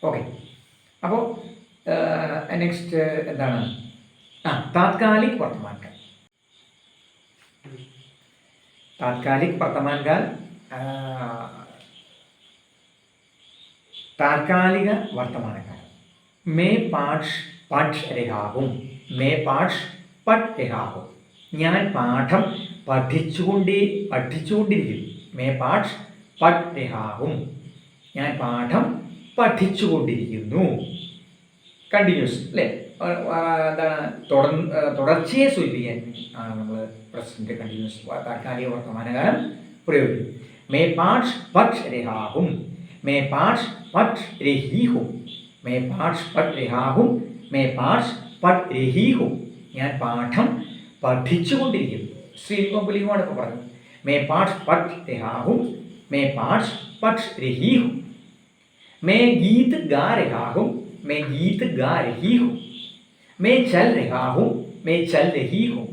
ഓക്കെ, അപ്പോൾ നെക്സ്റ്റ് എന്താണ്? താത്കാലിക് വർത്തമാനകാൽ. तात्कालिक वर्तमान काल താൽക്കാലിക വർത്തമാനകാലം. മേ പാഠ് പഠ് രഹാഹും. മേ പാഠ് പഠ് രഹാഹും. ഞാൻ പാഠം പഠിച്ചുകൊണ്ടിരിക്കുന്നു. മേ പാഠ് പഠ് രഹാഹും. ഞാൻ പാഠം പഠിച്ചുകൊണ്ടിരിക്കുന്നു. കണ്ടിന്യൂസ് അല്ലേ? എന്താണ് തുടർച്ചയെ സൂചിപ്പിക്കാൻ ആണ് നമ്മൾ പ്രസന്റ് കണ്ടിന്യൂസ് താൽക്കാലിക വർത്തമാനകാലം പ്രയോഗിക്കും. മേ പാഠ് പഠ് രഹാഹും. മേ പാഠ് പഠ് രഹീഹും. മേ പാഠ് പഠ് രഹാഹും. മേ പാഠ് പഠ് രഹീഹും. ഞാൻ പാഠം പഠിച്ചുകൊണ്ടിരിക്കുന്നു. സ്ത്രീലിംഗം പുല്ലിംഗമാണ് ഇപ്പോൾ പറഞ്ഞത്. മേ പാഠ് പഠ് രഹാഹും. മേ പാഠ് പഠ് രഹീഹും. मैं गीत गा रहा हूँ. मैं गीत गा रही हूँ. मैं चल रहा हूँ. मैं चल रही हूँ.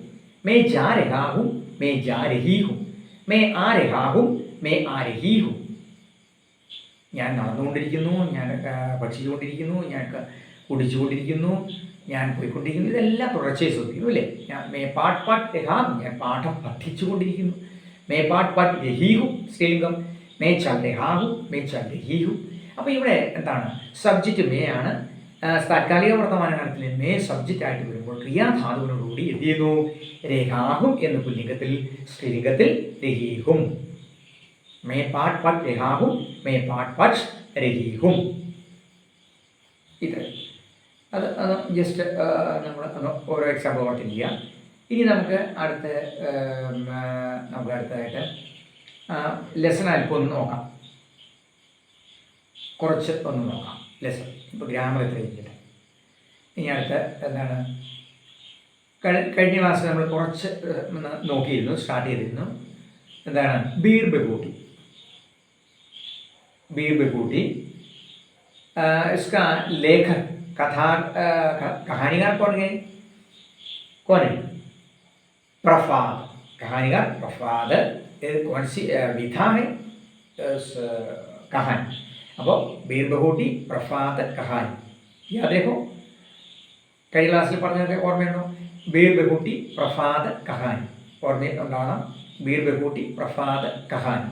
मैं जा रहा हूँ. मैं जा रही हूँ. मैं आ रहा हूँ. मैं आ रही हूँ. ഞാൻ നടന്നുകൊണ്ടിരിക്കുന്നു, ഞാൻ ഭക്ഷിച്ചുകൊണ്ടിരിക്കുന്നു, ഞാൻ കുടിച്ചുകൊണ്ടിരിക്കുന്നു, ഞാൻ പോയിക്കൊണ്ടിരിക്കുന്നു. ഇതെല്ലാം തുടർച്ചയെ സൂചിപ്പിക്കുന്നു അല്ലേ? മേ പാഠ് പഠ് രഹാഹും. ഞാൻ പാഠം പഠിച്ചുകൊണ്ടിരിക്കുന്നു. മേ പാഠ് പഠ് രഹീഹും സ്ത്രീലിംഗം. മേ ചൽ രഹാഹും. മേ ചൽ രഹീഹും. അപ്പോൾ ഇവിടെ എന്താണ്? സബ്ജക്റ്റ് മേ ആണ്. താൽക്കാലിക വർത്തമാനകാലത്തിൽ മേ സബ്ജക്റ്റ് ആയിട്ട് വരുമ്പോൾ ക്രിയാധാതുവിനോടുകൂടി എന്ത് ചെയ്യുന്നു? രഹാഹും എന്ന് പുല്ലിംഗത്തിൽ, സ്ത്രീലിംഗത്തിൽ രഹീഹും. മേ പാഠ് പഠ് രഹാഹും. മേ പാഠ് പഠ് രഹീഹും. ഇത് അത് ജസ്റ്റ് നമ്മൾ ഓരോ എക്സാമ്പിൾ ഓർത്തിരിക്കുക. ഇനി നമുക്ക് അടുത്തതായിട്ട് ലെസൺ അല്പം ഒന്ന് നോക്കാം. കുറച്ച് ഒന്ന് നോക്കാം ലെസൺ. ഇപ്പോൾ ഗ്രാമർ എത്ര ഇരിക്കട്ടെ. ഇനി അടുത്ത എന്താണ്? കഴിഞ്ഞ ക്ലാസ്സിൽ നമ്മൾ കുറച്ച് നോക്കിയിരുന്നു, സ്റ്റാർട്ട് ചെയ്തിരുന്നു. എന്താണ്? ബീർ ബഹൂട്ടി. बीर बखूटी इसका लेखक कहानीकार कौन है? प्रफाद. कहानीकार प्रफाद. कौन सी विधा है कहानी? अब बीर बखूटी प्रफाद कहानी. याद देखो कई क्लासिल പറഞ്ഞതൊക്കെ ഓർമ്മയുണ്ടോ? बीर बखूटी प्रफाद कहानी ഓർമ്മയുണ്ടാവണം. बीर बखूटी प्रफाद कहानी.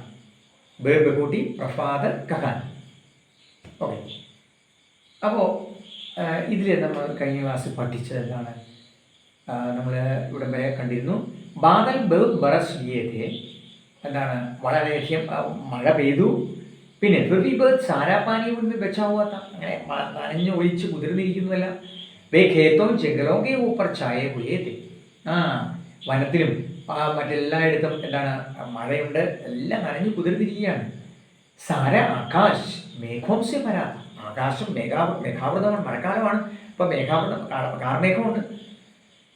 बीर बखूटी प्रफाद कहानी. ഓക്കെ. അപ്പോൾ ഇതിൽ നമ്മൾ കഴിഞ്ഞ ക്ലാസ്സിൽ പഠിച്ചത് എന്താണ്? നമ്മൾ ഇവിടെ വരെ കണ്ടിരുന്നു. ബാദൽ ബഹുത് ബറസ് ലിയേ थे. എന്താണ്? വളരെയധികം മഴ പെയ്തു. പിന്നെ ഫിർ ബഹുത് സാരാ പാനി ഉൻമേ ബച്ചാ ഹുവാ था. അങ്ങനെ നനഞ്ഞ് ഒഴിച്ച് കുതിർന്നിരിക്കുന്നുവല്ല. വേ ഖേത്തോം ജംഗലോം കെ ഊപ്പർ ഛായേ ഹുയേ थे. വനത്തിലും മറ്റെല്ലായിടത്തും എന്താണ്? മഴയുണ്ട്, എല്ലാം നനഞ്ഞ് കുതിർന്നിരിക്കുകയാണ്. സാര ആകാശ് മേഘോം സെ ഭരാ. ആകാശം മേഘാവൃതമാണ്. മഴക്കാലമാണ്. ഇപ്പം കാർമേഘമുണ്ട്.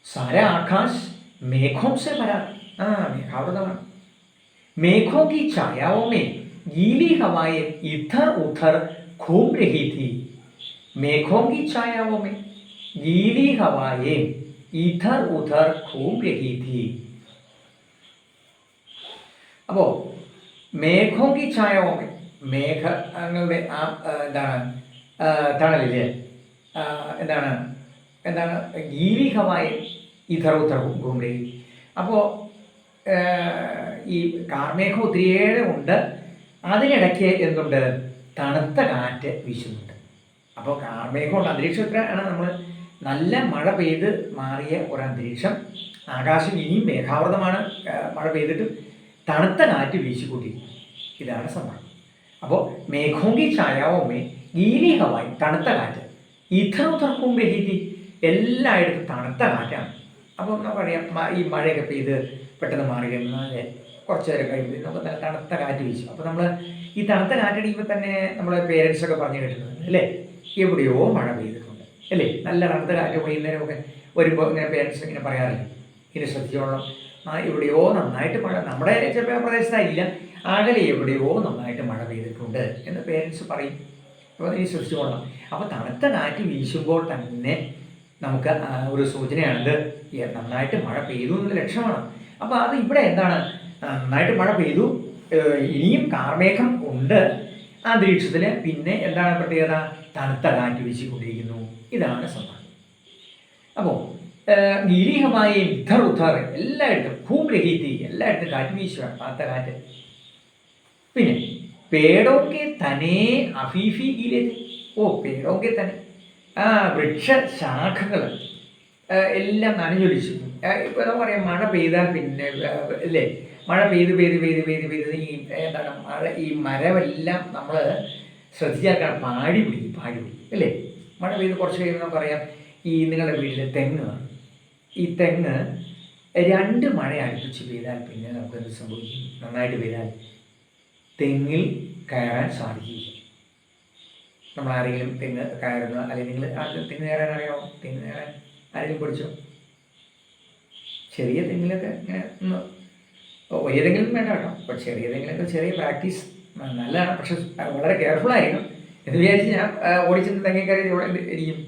സാര ആകാശ് മേഘോം സെ ഭരാ. മേഘാവൃതമാണ്. മേഘോं की छायाओं में गीली हवाएं इधर उधर घूम रही थी. मेघों की छायाओं में गीली हवाएं इधर उधर घूम रही थी. അപ്പോൾ മേഘോം കി ഛായാവോ മേ, മേഘങ്ങളുടെ എന്താണ് തണലില് എന്താണ് എന്താണ് ഗീലി ഹവായി ഇധർ ഉധർ ഘൂം രഹി. അപ്പോൾ ഈ കാർമേഘം ഒത്തിരിയേറെ ഉണ്ട്. അതിനിടയ്ക്ക് എന്തുണ്ട്? തണുത്ത കാറ്റ് വീശുന്നുണ്ട്. അപ്പോൾ കാർമേഘമുണ്ട്, അന്തരീക്ഷത്തിലാണ് നമ്മൾ നല്ല മഴ പെയ്ത് മാറിയ ഒരു അന്തരീക്ഷം. ആകാശം ഇനിയും മേഘാവൃതമാണ്. മഴ പെയ്തിട്ട് തണുത്ത കാറ്റ് വീശിക്കൂട്ടിയിരിക്കും. ഇതാണ് സംഭവം. അപ്പോൾ മേഘോങ്കി ഛായാവോമേ ഗീലി ഹവായി, തണുത്ത കാറ്റ്. ഇധർ ഉധർ ഘൂം രഹി ഥി. എല്ലായിടത്തും തണുത്ത കാറ്റാണ്. അപ്പോൾ നമുക്കറിയാം ഈ മഴയൊക്കെ പെയ്ത് പെട്ടെന്ന് മാറി കഴിഞ്ഞാൽ കുറച്ച് നേരം കഴിയുമ്പോൾ നമുക്ക് നല്ല തണുത്ത കാറ്റ് വീശും. അപ്പോൾ നമ്മൾ ഈ തണുത്ത കാറ്റടിക്കുമ്പോൾ തന്നെ നമ്മളെ പേരൻസൊക്കെ പറഞ്ഞു കേട്ടിട്ടുണ്ട് അല്ലേ? എവിടെയോ മഴ പെയ്തിട്ടുണ്ട് അല്ലേ? നല്ല തണുത്ത കാറ്റ് വൈകുന്നേരമൊക്കെ വരുമ്പോൾ ഇങ്ങനെ പേരൻസ് ഇങ്ങനെ പറയാറില്ല, ഇനി ശ്രദ്ധിച്ചോളണം, എവിടെയോ നന്നായിട്ട് മഴ, നമ്മുടെ ചിലപ്പോൾ പ്രദേശത്തായില്ല, അകലെ എവിടെയോ നന്നായിട്ട് മഴ പെയ്തിട്ടുണ്ട് എന്ന് പേരൻസ് പറയും. അപ്പോൾ നീ ശ്രദ്ധിച്ചോളണം. അപ്പോൾ തണുത്ത കാറ്റ് വീശുമ്പോൾ തന്നെ നമുക്ക് ഒരു സൂചനയാണിത്, നന്നായിട്ട് മഴ പെയ്തു എന്നുള്ള ലക്ഷണമാണ്. അപ്പോൾ അത് ഇവിടെ എന്താണ്? നന്നായിട്ട് മഴ പെയ്തു, ഇനിയും കാർമേഘം ഉണ്ട് അന്തരീക്ഷത്തിൽ. പിന്നെ എന്താണ് പ്രത്യേകത? തണുത്ത കാറ്റ് വീശിക്കൊണ്ടിരിക്കുന്നു. ഇതാണ് സംഭവം. അപ്പോൾ ഗീലിഹമായ ഇധർ ഉധർ എല്ലായിടത്തും ഘൂം രഹി ഥി, എല്ലായിടത്തും കാറ്റ് വീശുകയാണ്, തണുത്ത കാറ്റ്. പിന്നെ പേടോക്കെ തന്നെ അഫീഫിയിലെ പേടോക്കെ തന്നെ വൃക്ഷശാഖകൾ എല്ലാം നനഞ്ഞൊലിച്ചു. ഇപ്പോൾ എന്താ പറയുക, മഴ പെയ്താൽ പിന്നെ അല്ലേ, മഴ പെയ്ത് പെയ്ത് പെയ്ത് പെയ്ത് പെയ്ത് ഈ എന്താണ് മഴ, ഈ മരമെല്ലാം നമ്മൾ ശ്രദ്ധിച്ചാൽ പാടി പിടിക്കും അല്ലേ. മഴ പെയ്ത് കുറച്ച് കഴിയുമ്പോൾ നമുക്കറിയാം, ഈ നിങ്ങളുടെ വീട്ടിലെ തെങ്ങ്, ഈ തെങ്ങ് 2 മഴ അടുപ്പിച്ച് പെയ്താൽ പിന്നെ നമുക്കെന്ത് സംഭവിക്കും? നന്നായിട്ട് പെയ്താൽ തെങ്ങിൽ കയറാൻ സാധിക്കില്ല. നമ്മൾ ആരെങ്കിലും തെങ്ങ് കയറുന്ന, അല്ലെങ്കിൽ നിങ്ങൾ തെങ്ങ് കയറാൻ അറിയാമോ? തെങ്ങ് കയറാൻ ആരെങ്കിലും പഠിച്ചോ? ചെറിയ തെങ്ങിലൊക്കെ ഇങ്ങനെ ഒന്ന്, വലിയ തെങ്ങിലും വേണ്ട കേട്ടോ, അപ്പോൾ ചെറിയ തെങ്ങിലൊക്കെ ചെറിയ പ്രാക്ടീസ് നല്ലതാണ്. പക്ഷെ വളരെ കെയർഫുൾ ആയിരിക്കണം. എന്ന് വിചാരിച്ച് ഞാൻ ഓടിച്ചെന്ന് തെങ്ങി കയറി ഇരിക്കും,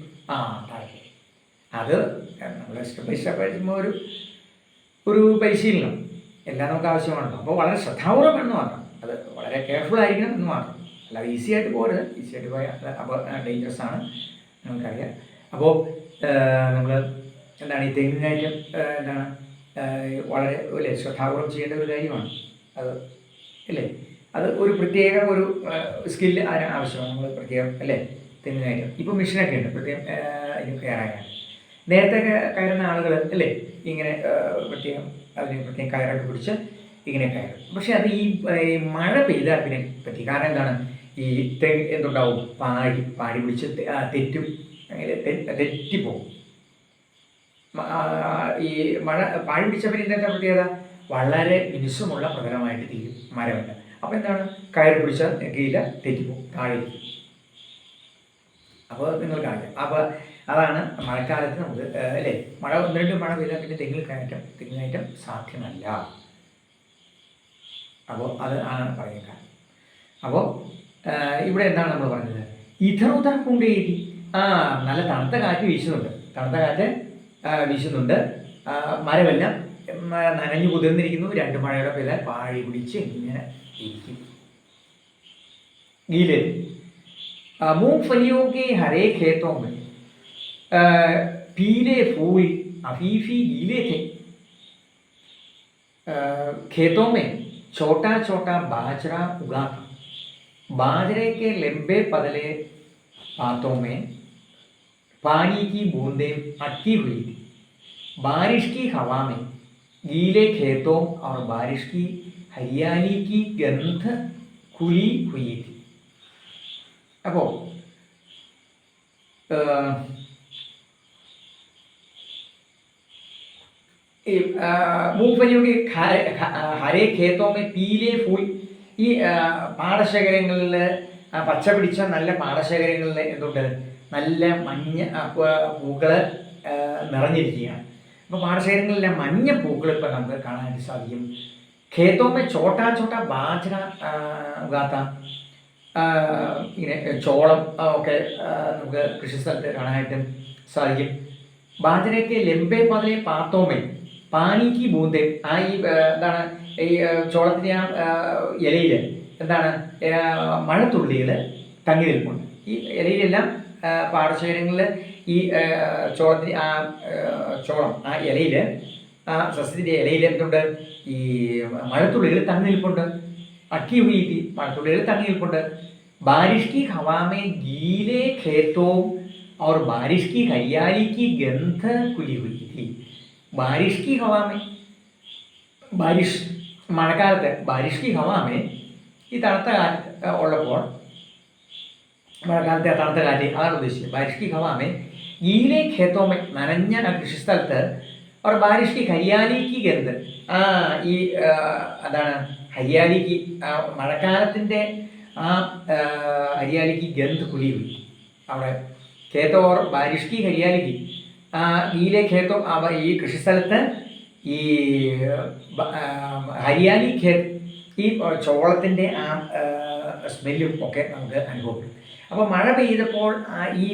താഴെ. അത് നമ്മൾ സ്റ്റെപ്പ് ബൈ സ്റ്റെപ്പ് ആയിരിക്കുമ്പോൾ ഒരു പരിശീലനം എല്ലാം നമുക്ക് ആവശ്യമാണല്ലോ. അപ്പോൾ വളരെ ശ്രദ്ധാപൂർവം എന്ന് മാത്രം, അത് വളരെ കെയർഫുൾ ആയിരിക്കണം എന്ന് മാത്രം. അല്ലാതെ ഈസി ആയിട്ട് പോരുത്. ഈസി ആയിട്ട് പോയാൽ അപ്പോൾ ഡേഞ്ചറസ് ആണ്, നമുക്കറിയാം. അപ്പോൾ നമ്മൾ എന്താണ് ഈ തെങ്ങ് കയറ്റം എന്താണ് വളരെ അല്ലേ ശ്രദ്ധാപൂർവം ചെയ്യേണ്ട ഒരു കാര്യമാണ് അത് അല്ലേ. അത് ഒരു പ്രത്യേക ഒരു സ്കില്ല് ആവശ്യമാണ്. നമ്മൾ പ്രത്യേകം അല്ലേ തെങ്ങ് കയറ്റം. ഇപ്പോൾ മെഷീനൊക്കെ ഉണ്ട് പ്രത്യേകം ഇത് കയറാനാണ്. നേരത്തെ കയറുന്ന ആളുകൾ അല്ലേ ഇങ്ങനെ പ്രത്യേകം അതിന് പ്രത്യേകം കയറൊക്കെ പിടിച്ച് ഇങ്ങനെ കയറും. പക്ഷെ അത് ഈ മഴ പെയ്താൽ പിന്നെ പറ്റി. കാരണം എന്താണ്, ഈ തെങ്ങ് എന്തുണ്ടാവും, പാടി പിടിച്ച് തെറ്റും, അങ്ങനെ തെറ്റിപ്പോകും. ഈ മഴ പാടി പിടിച്ചപ്പോൾ എന്താ പ്രത്യേകത, വളരെ മിനുസമുള്ള പ്രതലമായിട്ട് തീരും മരമല്ല. അപ്പോൾ എന്താണ്, കയറി പിടിച്ചാൽ കീഴില തെറ്റിപ്പോകും, താഴെ. അപ്പോൾ നിങ്ങൾ കാണില്ല. അപ്പോൾ അതാണ് മഴക്കാലത്ത് നമുക്ക് അല്ലേ, മഴ 1-2 മഴ പെയ്താൽ പിന്നെ തെങ്ങ് കയറ്റം സാധ്യമല്ല. അപ്പോൾ അത് ആണ് പറയുക. അപ്പോൾ ഇവിടെ എന്താണ് നമ്മൾ പറഞ്ഞത്, ഇതർ ഉദർ കൊണ്ടേരി നല്ല തണുത്ത കാറ്റ് വീശുന്നുണ്ട്. മരമെല്ലാം നനഞ്ഞു കുതിർന്നിരിക്കുന്നു. 2 മഴയുടെ പെയ്താൽ പാഴി പിടിച്ച് ഇങ്ങനെ ഇരിക്കും. ഗീലെ मूंगफलियों के हरे खेतों में पीले फूल अफीफी गीले थे. खेतों में छोटा छोटा बाजरा उगा था. बाजरे के लंबे पतले पातों में पानी की बूंदें अटकी हुई थी. बारिश की हवा में गीले खेतों और बारिश की हरियाली की गंध खुली हुई थी. അപ്പോൾ ഈ മൂങ്ഫലിയുടെ ഹരേ ഖേത്തോമേ പീലേ ഫൂൽ, ഈ പാടശേഖരങ്ങളിൽ പച്ച പിടിച്ച നല്ല പാടശേഖരങ്ങളിൽ എന്തുണ്ട്, നല്ല മഞ്ഞ പൂക്കൾ നിറഞ്ഞിരിക്കുകയാണ്. അപ്പോൾ പാടശേഖരങ്ങളിലെ മഞ്ഞ പൂക്കൾ ഇപ്പോൾ നമുക്ക് കാണാനായിട്ട് സാധിക്കും. ഖേത്തോമേ ചോട്ടാ ചോട്ടാ ബാജ്ര ഉഗാത്ത, ഇങ്ങനെ ചോളം ഒക്കെ നമുക്ക് കൃഷിസ്ഥലത്ത് കാണാനായിട്ട് സാധിക്കും. ബാജരയ്ക്ക് ലെമ്പേ പതലെ പാത്തോമേ പാനിക്ക് ബൂന്തേ, ഈ എന്താണ് ഈ ചോളത്തിൻ്റെ ഇലയിൽ എന്താണ് മഴത്തുള്ളികൾ തങ്ങി നിൽപ്പുണ്ട്. ഈ ഇലയിലെല്ലാം പാടശേഖരങ്ങളിൽ ഈ ചോളത്തിന് ചോളം ഇലയിൽ സസ്യത്തിൻ്റെ ഇലയിൽ എന്തുണ്ട്, ഈ മഴത്തുള്ളികൾ തങ്ങി നിൽപ്പുണ്ട്. अटकी हुई थी, मഴത്തുള്ളികൾ തങ്ങി നിൽപ്പുണ്ട്. बारिश की हवा में गीले खेतों और बारिश की हरियाली की गंध खुली हुई थी. बारिश की हवा में, बारिश മഴക്കാലത്ത് बारिश की हवा में ഈ തണുത്ത കാറ്റ് ഉള്ളപ്പോൾ, മഴക്കാലത്തെ തണുത്ത കാറ്റ് അതാണ് ഉദ്ദേശിച്ചത്. बारिश की हवा में गीले खेतों में നനഞ്ഞ കൃഷിസ്ഥലത്ത്, और बारिश की हरियाली की गंध, ഈ എന്താണ് ഹരിയാലിക്ക് മഴക്കാലത്തിൻ്റെ ഹരിയാലിക്ക് ഗന്ധ കുലി हुई. അവിടെ ഖേത്തോ ഓർ ബാരിഷ് की ഹരിയാലിക്ക് ഗീലെ ഖേത്തോ, ഈ കൃഷിസ്ഥലത്ത് ഈ ഹരിയാലി ഖേത്ത്, ഈ ചോളത്തിൻ്റെ സ്മെല്ലും ഒക്കെ നമുക്ക് അനുഭവപ്പെടും. അപ്പോൾ മഴ പെയ്തപ്പോൾ ഈ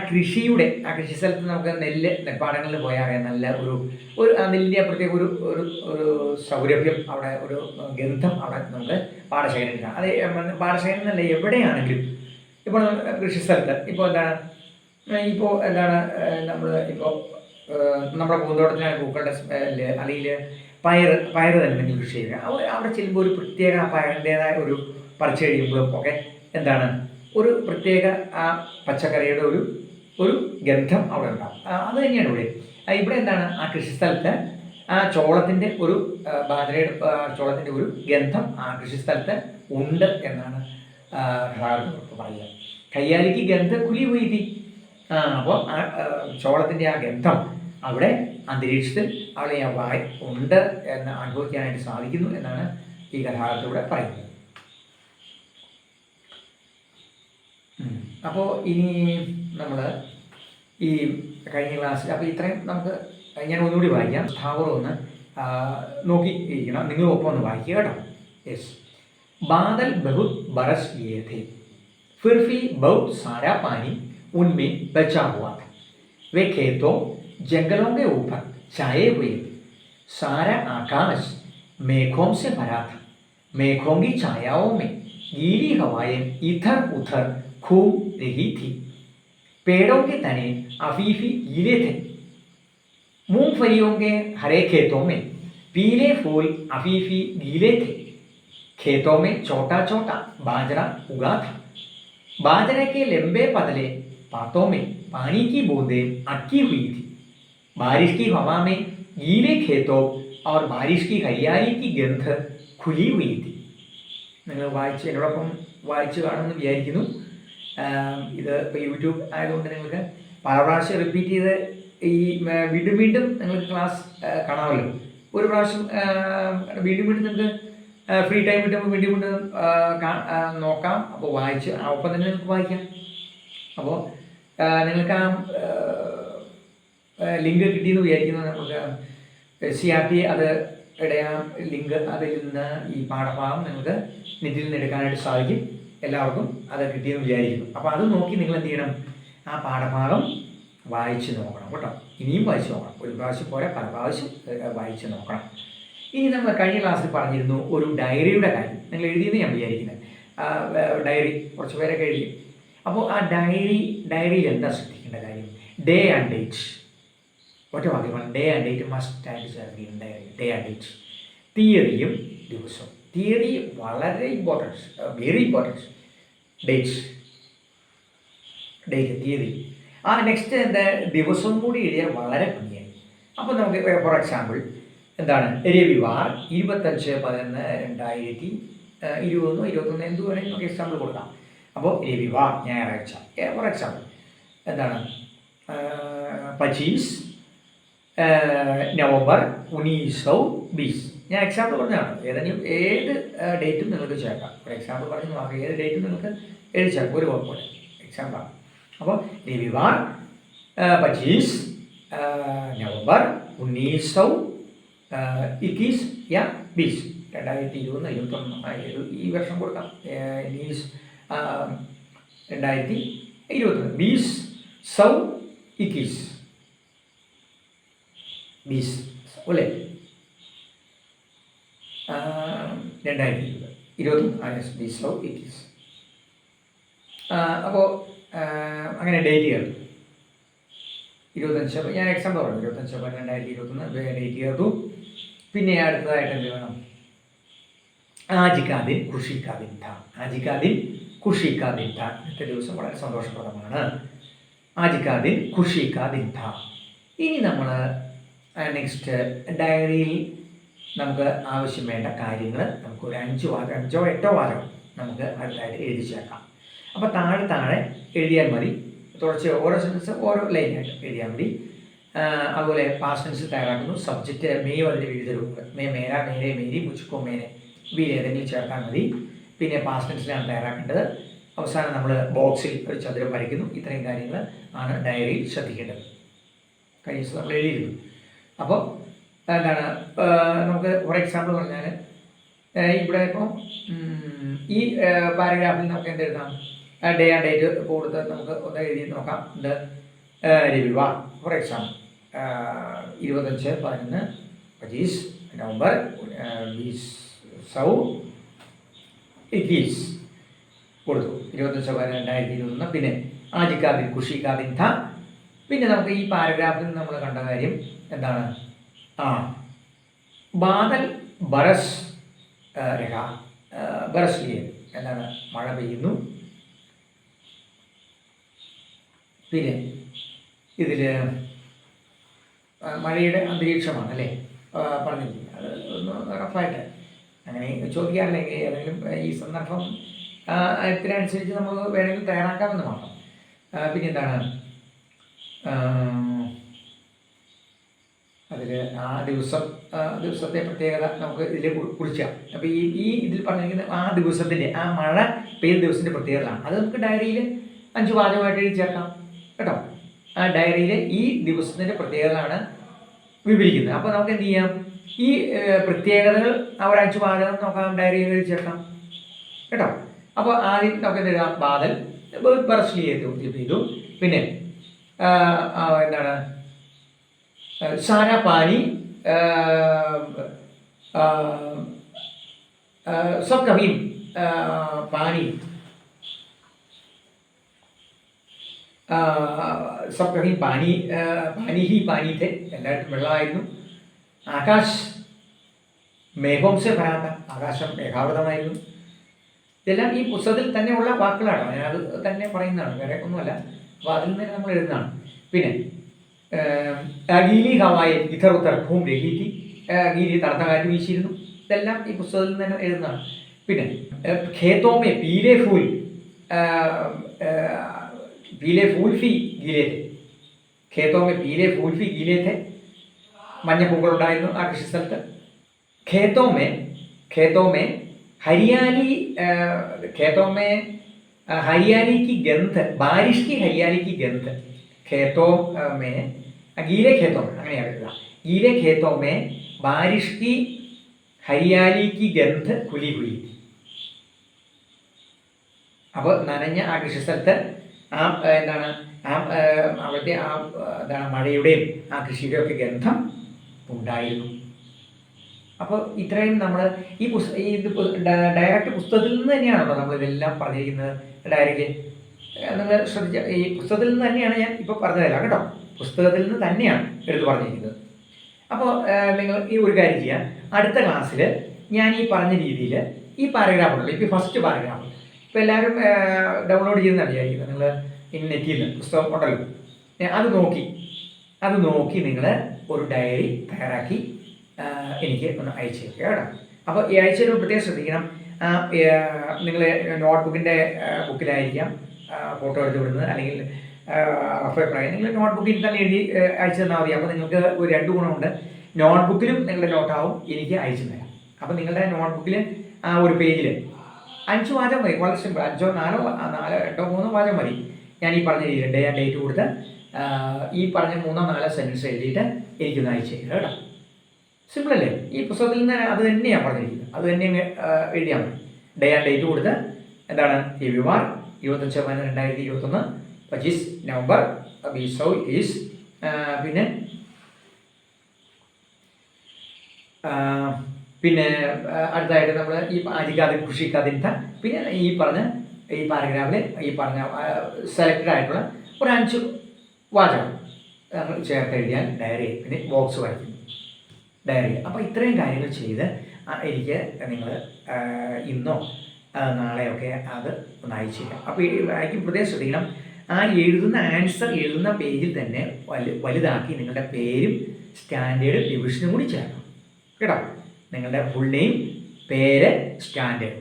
കൃഷിയുടെ കൃഷിസ്ഥലത്ത് നമുക്ക് നെൽപ്പാടങ്ങളിൽ പോയാൽ അറിയാം, നല്ല ഒരു നെല്ലിൻ്റെ പ്രത്യേക ഒരു സൗരഭ്യം, അവിടെ ഒരു ഗന്ധം അവിടെ നമുക്ക് പാടശേഖരത്തിൽ കാണാം. അത് പാടശേഖരം എന്നല്ല, എവിടെയാണെങ്കിലും ഇപ്പോൾ കൃഷിസ്ഥലത്ത് ഇപ്പോൾ എന്താണ് നമ്മൾ ഇപ്പോൾ നമ്മുടെ പൂന്തോട്ടത്തിലെ പൂക്കളുടെ സ്മെല്ല്, അല്ലെങ്കിൽ പയർ തന്നെ നിങ്ങൾ കൃഷി ചെയ്യുക. അവിടെ ചെല്ലുമ്പോൾ ഒരു പ്രത്യേക ആ പയറിൻ്റേതായ ഒരു പറിച്ചു കഴിയുമ്പോഴും ഒക്കെ എന്താണ് ഒരു പ്രത്യേക ആ പച്ചക്കറിയുടെ ഒരു ഗന്ധം അവിടെ ഉണ്ടാകും. അത് തന്നെയാണ് ഇവിടെ എന്താണ് ആ കൃഷിസ്ഥലത്ത് ആ ചോളത്തിൻ്റെ ഒരു ബാജരയുടെ ചോളത്തിൻ്റെ ഒരു ഗന്ധം ആ കൃഷിസ്ഥലത്ത് ഉണ്ട് എന്നാണ് പറയുക. കയ്യാലിക്ക് ഗന്ധ കുലി വൈതി. അപ്പോൾ ആ ചോളത്തിൻ്റെ ആ ഗന്ധം അവിടെ അന്തരീക്ഷത്തിൽ അവിടെ ആ ഉണ്ട് എന്ന് അനുഭവിക്കാനായിട്ട് സാധിക്കുന്നു എന്നാണ് ഈ കഥാകൃത്തിലൂടെ പറയുന്നത്. അപ്പോൾ ഇനി നമ്മൾ ഈ കഴിഞ്ഞ ക്ലാസ്സിൽ അപ്പോൾ ഇത്രയും നമുക്ക് ഞാൻ ഒന്നുകൂടി വായിക്കാം. ടാഗോർ ഒന്ന് നോക്കി ഇരിക്കണം, നിങ്ങളും ഒപ്പം ഒന്ന് വായിക്കുക കേട്ടോ. യെസ്. बादल बहुत बरस लिए थे, फिर भी बहुत सारा पानी उनमें बचा हुआ था. वे खेतों जंगलों के ऊपर छाए हुए थे. सारा आकाश मेघों से भरा था. मेघों की छायाओं में गीली हवाएं इधर उधर घूम रही थी. पेड़ों के तने अफीफी गीले थे. मूंगफलियों के हरे खेतों में पीले फूल अफीफी गीले थे. खेतों में छोटा छोटा बाजरा उगा था. बाजरे के लंबे पतले पातों में पानी की बूंदें अटकी हुई थी. बारिश की हवा में गीले खेतों और बारिश की हरियाली की गंध खुली हुई थी. നിങ്ങൾ എന്നോടൊപ്പം വായിച്ച് കാണുമെന്ന് വിചാരിക്കുന്നു. ഇത് ഇപ്പോൾ യൂട്യൂബ് ആയതുകൊണ്ട് നിങ്ങൾക്ക് പല പ്രാവശ്യം റിപ്പീറ്റ് ചെയ്ത് ഈ വീണ്ടും വീണ്ടും നിങ്ങൾക്ക് ക്ലാസ് കാണാമല്ലോ. ഒരു പ്രാവശ്യം വീണ്ടും വീണ്ടും നിങ്ങൾക്ക് ഫ്രീ ടൈം കിട്ടുമ്പോൾ വീണ്ടും വീണ്ടും നോക്കാം. അപ്പോൾ വായിച്ച് ഒപ്പം തന്നെ നിങ്ങൾക്ക് വായിക്കാം. അപ്പോൾ നിങ്ങൾക്ക് ആ ലിങ്ക് കിട്ടിയെന്ന് വിചാരിക്കുന്നത് നമുക്ക് CRT അത് ഇടയാം ലിങ്ക്. അതിൽ നിന്ന് ഈ പാഠഭാഗം നിങ്ങൾക്ക് നെറ്റിൽ നിന്ന് എടുക്കാനായിട്ട് സാധിക്കും. എല്ലാവർക്കും അത് കിട്ടിയെന്ന് വിചാരിക്കുന്നു. അപ്പോൾ അത് നോക്കി നിങ്ങൾ എന്ത് ചെയ്യണം, ആ പാഠഭാഗം വായിച്ച് നോക്കണം കേട്ടോ. ഇനിയും വായിച്ച് നോക്കണം. ഒരു പ്രാവശ്യം പോരാ, പല പ്രാവശ്യം വായിച്ച് നോക്കണം. ഇനി നമ്മൾ കഴിഞ്ഞ ക്ലാസ്സിൽ പറഞ്ഞിരുന്നു ഒരു ഡയറിയുടെ കാര്യം. നിങ്ങൾ എഴുതിയെന്ന് ഞാൻ വിചാരിക്കുന്നത്. ഡയറി കുറച്ച് പേരൊക്കെ എഴുതി. അപ്പോൾ ആ ഡയറിയിൽ എന്താ ശ്രദ്ധിക്കേണ്ട കാര്യം? Day and date. ഒറ്റ വാക്യമാണ്. ഡേ ആൻഡ് ഡേറ്റ് മസ്റ്റ് ആയിട്ട് ചേർത്തിരിക്കും ഡയറി. ഡേ ആൻഡ് ഡേറ്റ്, തീയതിയും ദിവസവും. തീയതി വളരെ ഇമ്പോർട്ടൻസ്, വെരി ഇമ്പോർട്ടൻസ്. ഡേറ്റ്, തീയതി. ആ നെക്സ്റ്റ് എന്താ, ദിവസവും കൂടി എഴുതിയാൽ വളരെ ഭംഗിയായി. അപ്പോൾ നമുക്ക് ഫോർ എക്സാമ്പിൾ എന്താണ്, രവിവാർ 25/11/2021 എന്ത് വേണമെങ്കിൽ നമുക്ക് എക്സാമ്പിൾ കൊടുക്കാം. അപ്പോൾ രവിവാർ ഞായറാഴ്ച. ഫോർ എക്സാമ്പിൾ എന്താണ്, 25 നവംബർ 1920. ഞാൻ എക്സാമ്പിൾ പറഞ്ഞതാണ്. ഏത് ഡേറ്റും നിങ്ങൾക്ക് ചേർക്കാം. ഒരു എക്സാമ്പിൾ പറഞ്ഞു മാത്രം ഏത് ഡേറ്റും നിങ്ങൾക്ക് എഴുതി ചേർക്കാം, ഒരു കുഴപ്പമില്ല. എക്സാമ്പിളാണ്. അപ്പോൾ രവിവാർ 25 നവംബർ 1921 या 20. 2020, 2021 ഈ വർഷം കൊടുക്കാം. 2021 20 അല്ലേ, 2021. അപ്പോൾ അങ്ങനെ ഡേറ്റ് ചേർത്തു. 25, ഞാൻ എക്സാമ്പിൾ പറഞ്ഞു. 25/2021 ഡേറ്റ് ചേർത്തു. പിന്നെ അടുത്തതായിട്ട് എന്ത് വേണം, ആജിക്കാദിൻ ഖുഷിക്കാദിൻ ഥ. ആജിക്കാദിൻ ഖുഷിക്കാദിൻ ഥ. ഇന്നത്തെ ദിവസം വളരെ സന്തോഷപ്രദമാണ്. ആജിക്കാദിൻ ഖുഷിക്കാദിൻ ഥ. ഇനി നമ്മൾ നെക്സ്റ്റ് ഡയറിയിൽ നമുക്ക് ആവശ്യം വേണ്ട കാര്യങ്ങൾ നമുക്ക് ഒരു 5 വാരം 5 8 വാരം നമുക്ക് അടുത്തായിട്ട് എഴുതി ചേർക്കാം. അപ്പോൾ താഴെ എഴുതിയാൽ മതി. തുടർച്ച ഓരോ സെൻറ്റൻസ് ഓരോ ലൈനായിട്ട് എഴുതിയാൽ മതി. അതുപോലെ പാസ്റ്റ് ടെൻസ് തയ്യാറാക്കുന്നു. സബ്ജക്റ്റ് മെയ് അതിൻ്റെ വിവിധ രൂപങ്ങൾ. മേര, മേരെ, മേരി, മുച്ചുക്കോ, മേനെ ഇവയിൽ ഏതെങ്കിലും ചേർത്താൽ മതി. പിന്നെ പാസ്റ്റ് ടെൻസിലാണ് തയ്യാറാക്കേണ്ടത്. അവസാനം നമ്മൾ ബോക്സിൽ ഒരു ചതുരം വരയ്ക്കുന്നു. ഇത്രയും കാര്യങ്ങൾ ആണ് ഡയറിയിൽ ശ്രദ്ധിക്കേണ്ടത്. കഴിഞ്ഞ ദിവസം നമ്മൾ എഴുതിയിരുന്നു. അപ്പോൾ എന്താണ്, നമുക്ക് ഫോർ എക്സാമ്പിൾ പറഞ്ഞാൽ ഇവിടെ ഇപ്പോൾ ഈ പാരഗ്രാഫിൽ നമുക്ക് എന്തെഴുതാം, ഡേ ആൻഡ് ഡേറ്റ് കൊടുത്ത് നമുക്ക് ഒന്ന് എഴുതി നോക്കാം. ഇത് രവിവാർ ഫോർ എക്സാമ്പിൾ 25/11/25 നവംബർ 2021 കൊടുത്തു. 25/11/2021. പിന്നെ ആജിക്കാദിൻ ഖുഷിക്കാദിൻ ഥ. പിന്നെ നമുക്ക് ഈ പാരഗ്രാഫിൽ നമ്മൾ കണ്ട കാര്യം എന്താണ്, ബാദൽ ബറസ് രഹ ബറസ് ലിയെ എന്താണ് മഴ പെയ്യുന്നു. പിന്നെ ഇതിൽ മഴയുടെ അന്തരീക്ഷമാണ് അല്ലേ പറഞ്ഞിരിക്കുന്നത്. അത് ഒന്ന് റഫായിട്ട് അങ്ങനെ ചോദിക്കാറില്ലെങ്കിൽ ഏതെങ്കിലും ഈ സന്ദർഭം ഇതിനനുസരിച്ച് നമ്മൾ വേണമെങ്കിൽ തയ്യാറാക്കാമെന്ന് മാത്രം. പിന്നെ എന്താണ് അതിൽ ആ ദിവസത്തെ പ്രത്യേകത നമുക്ക് ഇതിൽ കുറിച്ചാം. അപ്പോൾ ഈ ഇതിൽ പറഞ്ഞിരിക്കുന്ന ആ ദിവസത്തിൻ്റെ ആ മഴ പെയ്ത ദിവസത്തിൻ്റെ പ്രത്യേകതയാണ്. അത് നമുക്ക് ഡയറിയിൽ 5 വാചകമായിട്ട് എഴുതി ചേർക്കാം കേട്ടോ. ആ ഡയറിയിൽ ഈ ദിവസത്തിൻ്റെ പ്രത്യേകതയാണ് വിവരിക്കുന്നത്. അപ്പോൾ നമുക്ക് എന്ത് ചെയ്യാം, ഈ പ്രത്യേകതകൾ ആ ഒരു 5 വാചകം നമുക്ക് ഡയറിയിൽ എഴുതി ചേർക്കാം കേട്ടോ. അപ്പോൾ ആദ്യം നമുക്ക് എന്ത് എഴുതാം, ബാദൽ ബർസ് ചെയ്തു. പിന്നെ എന്താണ് സാരാ പാനി सब कभी पानी सब कभी पानी पानी ही पानी थे. എല്ലായിടത്തും വെള്ളമായിരുന്നു. ആകാശ് മേഘം സെ ഭരാത്ത, ആകാശം മേഘാവൃതമായിരുന്നു. ഇതെല്ലാം ഈ പുസ്തകത്തിൽ തന്നെയുള്ള വാക്കുകളാണ്. അതിനത് തന്നെ പറയുന്നതാണ്, വേറെ ഒന്നുമല്ല. അപ്പോൾ അതിൽ നിന്ന് നമ്മൾ എഴുതുന്നതാണ്. പിന്നെ ഗീലി ഹവായി ഇതർ ഉത്തർ ഘൂം രഹീതി, ഗീലി തണുത്ത കാറ്റ് വീശിയിരുന്നു. ഇതെല്ലാം ഈ പുസ്തകത്തിൽ നിന്ന് തന്നെ എഴുതുന്നതാണ്. പിന്നെ ഖേത്തോമേ പീലെ ഫൂൽ ഫി ഗീലേ थे. ഖേത്തോമേ പീലെ ഫൂൽ ഫി ഗീലേ थे, മഞ്ഞപ്പൂക്കളുണ്ടായിരുന്നു ആ കൃഷിസ്ഥലത്ത്. ഖേത്തോമേ हरियाली हरियाली की गंध, बारिश की हरियाली की गंध. खेतों में गीले खेतों में അങ്ങനെയാണ് गीले खेतों में बारिश की हरियाली की गंध खुली हुई थी. അപ്പോൾ നനഞ്ഞ ആ കൃഷിസ്ഥലത്ത് ആ എന്താണ് അവിടുത്തെ ആ എന്താണ് മഴയുടെയും ആ കൃഷിയുടെയും ഒക്കെ ഗന്ധം ഉണ്ടായിരുന്നു. അപ്പോൾ ഇത്രയും നമ്മൾ ഈ ഡയറക്റ്റ് പുസ്തകത്തിൽ നിന്ന് തന്നെയാണല്ലോ നമ്മൾ ഇതെല്ലാം പറഞ്ഞിരിക്കുന്നത്. ഡയറക്റ്റ് നിങ്ങൾ ശ്രദ്ധിച്ച ഈ പുസ്തകത്തിൽ നിന്ന് തന്നെയാണ് ഞാൻ ഇപ്പോൾ പറഞ്ഞതല്ല കേട്ടോ, പുസ്തകത്തിൽ നിന്ന് തന്നെയാണ് എടുത്ത് പറഞ്ഞിരിക്കുന്നത്. അപ്പോൾ നിങ്ങൾ ഈ ഒരു കാര്യം ചെയ്യാം, അടുത്ത ക്ലാസ്സിൽ ഞാൻ ഈ പറഞ്ഞ രീതിയിൽ ഈ പാരഗ്രാഫുണ്ടല്ലോ, ഇപ്പോൾ ഫസ്റ്റ് പാരഗ്രാഫ് ഇപ്പോൾ എല്ലാവരും ഡൗൺലോഡ് ചെയ്യുന്നതാണ് വിചാരിക്കുന്നത്. നിങ്ങൾ നെറ്റിൽ നിന്ന് പുസ്തകം ഉണ്ടല്ലോ, അത് നോക്കി നിങ്ങൾ ഒരു ഡയറി തയ്യാറാക്കി എനിക്ക് ഒന്ന് അയച്ചു തരിക കേട്ടോ. അപ്പോൾ ഈ അയച്ചതിന് പ്രത്യേകം ശ്രദ്ധിക്കണം, നിങ്ങൾ നോട്ട്ബുക്കിൻ്റെ ബുക്കിലായിരിക്കാം ഫോട്ടോ എടുത്ത് വിടുന്നത്, അല്ലെങ്കിൽ റഫ് അഭിപ്രായം നിങ്ങൾ നോട്ട്ബുക്കിൽ തന്നെ എഴുതി അയച്ചു തന്നാൽ മതി. അപ്പോൾ നിങ്ങൾക്ക് ഒരു 2 ഗുണമുണ്ട്. നോട്ട്ബുക്കിലും നിങ്ങളുടെ നോട്ടാവും എനിക്ക് അയച്ചു തരാം. അപ്പോൾ നിങ്ങളുടെ നോട്ട്ബുക്കിൽ ആ ഒരു പേജിൽ 5 വാചകം മതി, വളരെ സിമ്പിൾ. 5 4 8 3 വാചകം മതി. ഞാൻ ഈ പറഞ്ഞ രീതിയിൽ ഡേ ആൻഡ് ഡേറ്റ് കൊടുത്ത് ഈ പറഞ്ഞ 3 4 സെൻറ്റൻസ് എഴുതിയിട്ട് എനിക്കൊന്ന് അയച്ചു തരിക കേട്ടോ. സിമ്പിളല്ലേ? ഈ പുസ്തകത്തിൽ നിന്ന് അത് തന്നെയാണ് പറഞ്ഞിരിക്കുന്നത്, അത് തന്നെ എഴുതിയാൽ മതി. ഡേ ആൻഡ് ഡേറ്റ് കൊടുത്ത് എന്താണ് രവിവാർ 25/2021 25 നവംബർ 2020. പിന്നെ അടുത്തതായിട്ട് നമ്മൾ ഈ അജിക്കാതെ കൃഷിക്കാതിരുത്ത, പിന്നെ ഈ പാരഗ്രാഫിൽ ഈ പറഞ്ഞ സെലക്റ്റഡ് ആയിട്ടുള്ള ഒരു 5 വാചകം ചേർത്ത് എഴുതിയാൽ ഡയറി, പിന്നെ ബോക്സ് വരയ്ക്കും ഡയറി. അപ്പോൾ ഇത്രയും കാര്യങ്ങൾ ചെയ്ത് എനിക്ക് നിങ്ങൾ ഇന്നോ നാളെയൊക്കെ അത് ഒന്ന് അയച്ചില്ല. അപ്പോൾ അയക്കും പ്രത്യേകം ശ്രദ്ധിക്കണം, ആ എഴുതുന്ന ആൻസർ എഴുതുന്ന പേജിൽ തന്നെ വലുതാക്കി നിങ്ങളുടെ പേരും സ്റ്റാൻഡേർഡ് ഡിവിഷനും കൂടി ചേർക്കണം കേട്ടോ. നിങ്ങളുടെ ഫുൾ നെയിം, പേര്, സ്റ്റാൻഡേർഡ്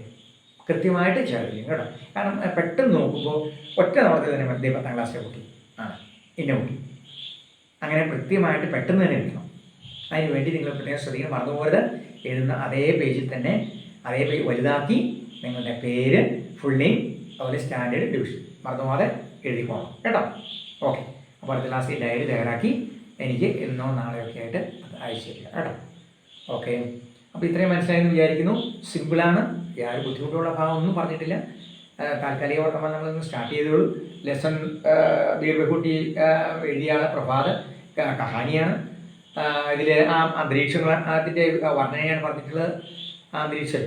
കൃത്യമായിട്ട് ചേർത്തില്ല കേട്ടോ. കാരണം പെട്ടെന്ന് നോക്കുമ്പോൾ ഒറ്റ നോട്ടത്തിൽ തന്നെ 10ാം ക്ലാസ്സിലെ കുട്ടി ആണ് ഇന്ന കുട്ടി, അങ്ങനെ കൃത്യമായിട്ട് പെട്ടെന്ന് തന്നെ എഴുതണം. അതിന് വേണ്ടി നിങ്ങൾ പ്രത്യേകം ശ്രദ്ധിക്കണം, മറന്നുപോകരുത്. എഴുതുന്ന അതേ പേജിൽ തന്നെ അതേ പേജ് വലുതാക്കി നിങ്ങളുടെ പേര്, ഫുൾ നെയിം, അതുപോലെ സ്റ്റാൻഡേർഡ് ഡിവിഷൻ മറന്നുപോകാതെ എഴുതി പോകണം കേട്ടോ. ഓക്കെ, അപ്പോൾ അടുത്ത ക്ലാസ്സിൽ ഡയറി തയ്യാറാക്കി എനിക്ക് ഇന്നോ നാളെയൊക്കെ ആയിട്ട് അത് അയച്ചു തരിക കേട്ടോ. ഓക്കെ, അപ്പോൾ ഇത്രയും മനസ്സിലായെന്ന് വിചാരിക്കുന്നു. സിമ്പിളാണ്, യാതൊരു ബുദ്ധിമുട്ടുള്ള ഭാഗമൊന്നും പറഞ്ഞിട്ടില്ല. താൽക്കാലികമായിട്ട് നമ്മളൊന്ന് സ്റ്റാർട്ട് ചെയ്തോളൂ. ലെസൺ ദീർഘക്കുട്ടി എഴുതിയ പ്രഭാത് കഹാനിയാണ്. ഇതിൽ ആ അന്തരീക്ഷങ്ങൾ അതിൻ്റെ വർണ്ണനയാണ് പറഞ്ഞിട്ടുള്ളത്. ആ അന്തരീക്ഷം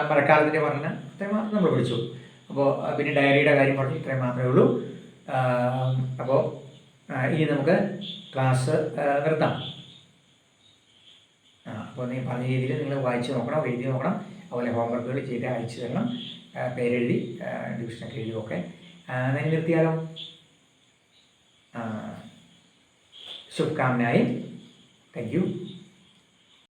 മഴക്കാലത്തിൻ്റെ വർണ്ണന ഇത്രയും മാത്രം നമ്മൾ പഠിച്ചു. അപ്പോൾ പിന്നെ ഡയറിയുടെ കാര്യം പറഞ്ഞു, ഇത്രയും മാത്രമേ ഉള്ളൂ. അപ്പോൾ ഇനി നമുക്ക് ക്ലാസ് നിർത്താം. അപ്പോൾ നീ പറഞ്ഞ രീതിയിൽ നിങ്ങൾ വായിച്ച് നോക്കണം, എഴുതി നോക്കണം. അതുപോലെ ഹോംവർക്കുകൾ ചെയ്ത് അയച്ചു തരണം. പേരെഴുതി ഡിവിഷനൊക്കെ എഴുതുമൊക്കെ. ഞാൻ നിർത്തിയാലോ? शुभकामनाएं. Thank you.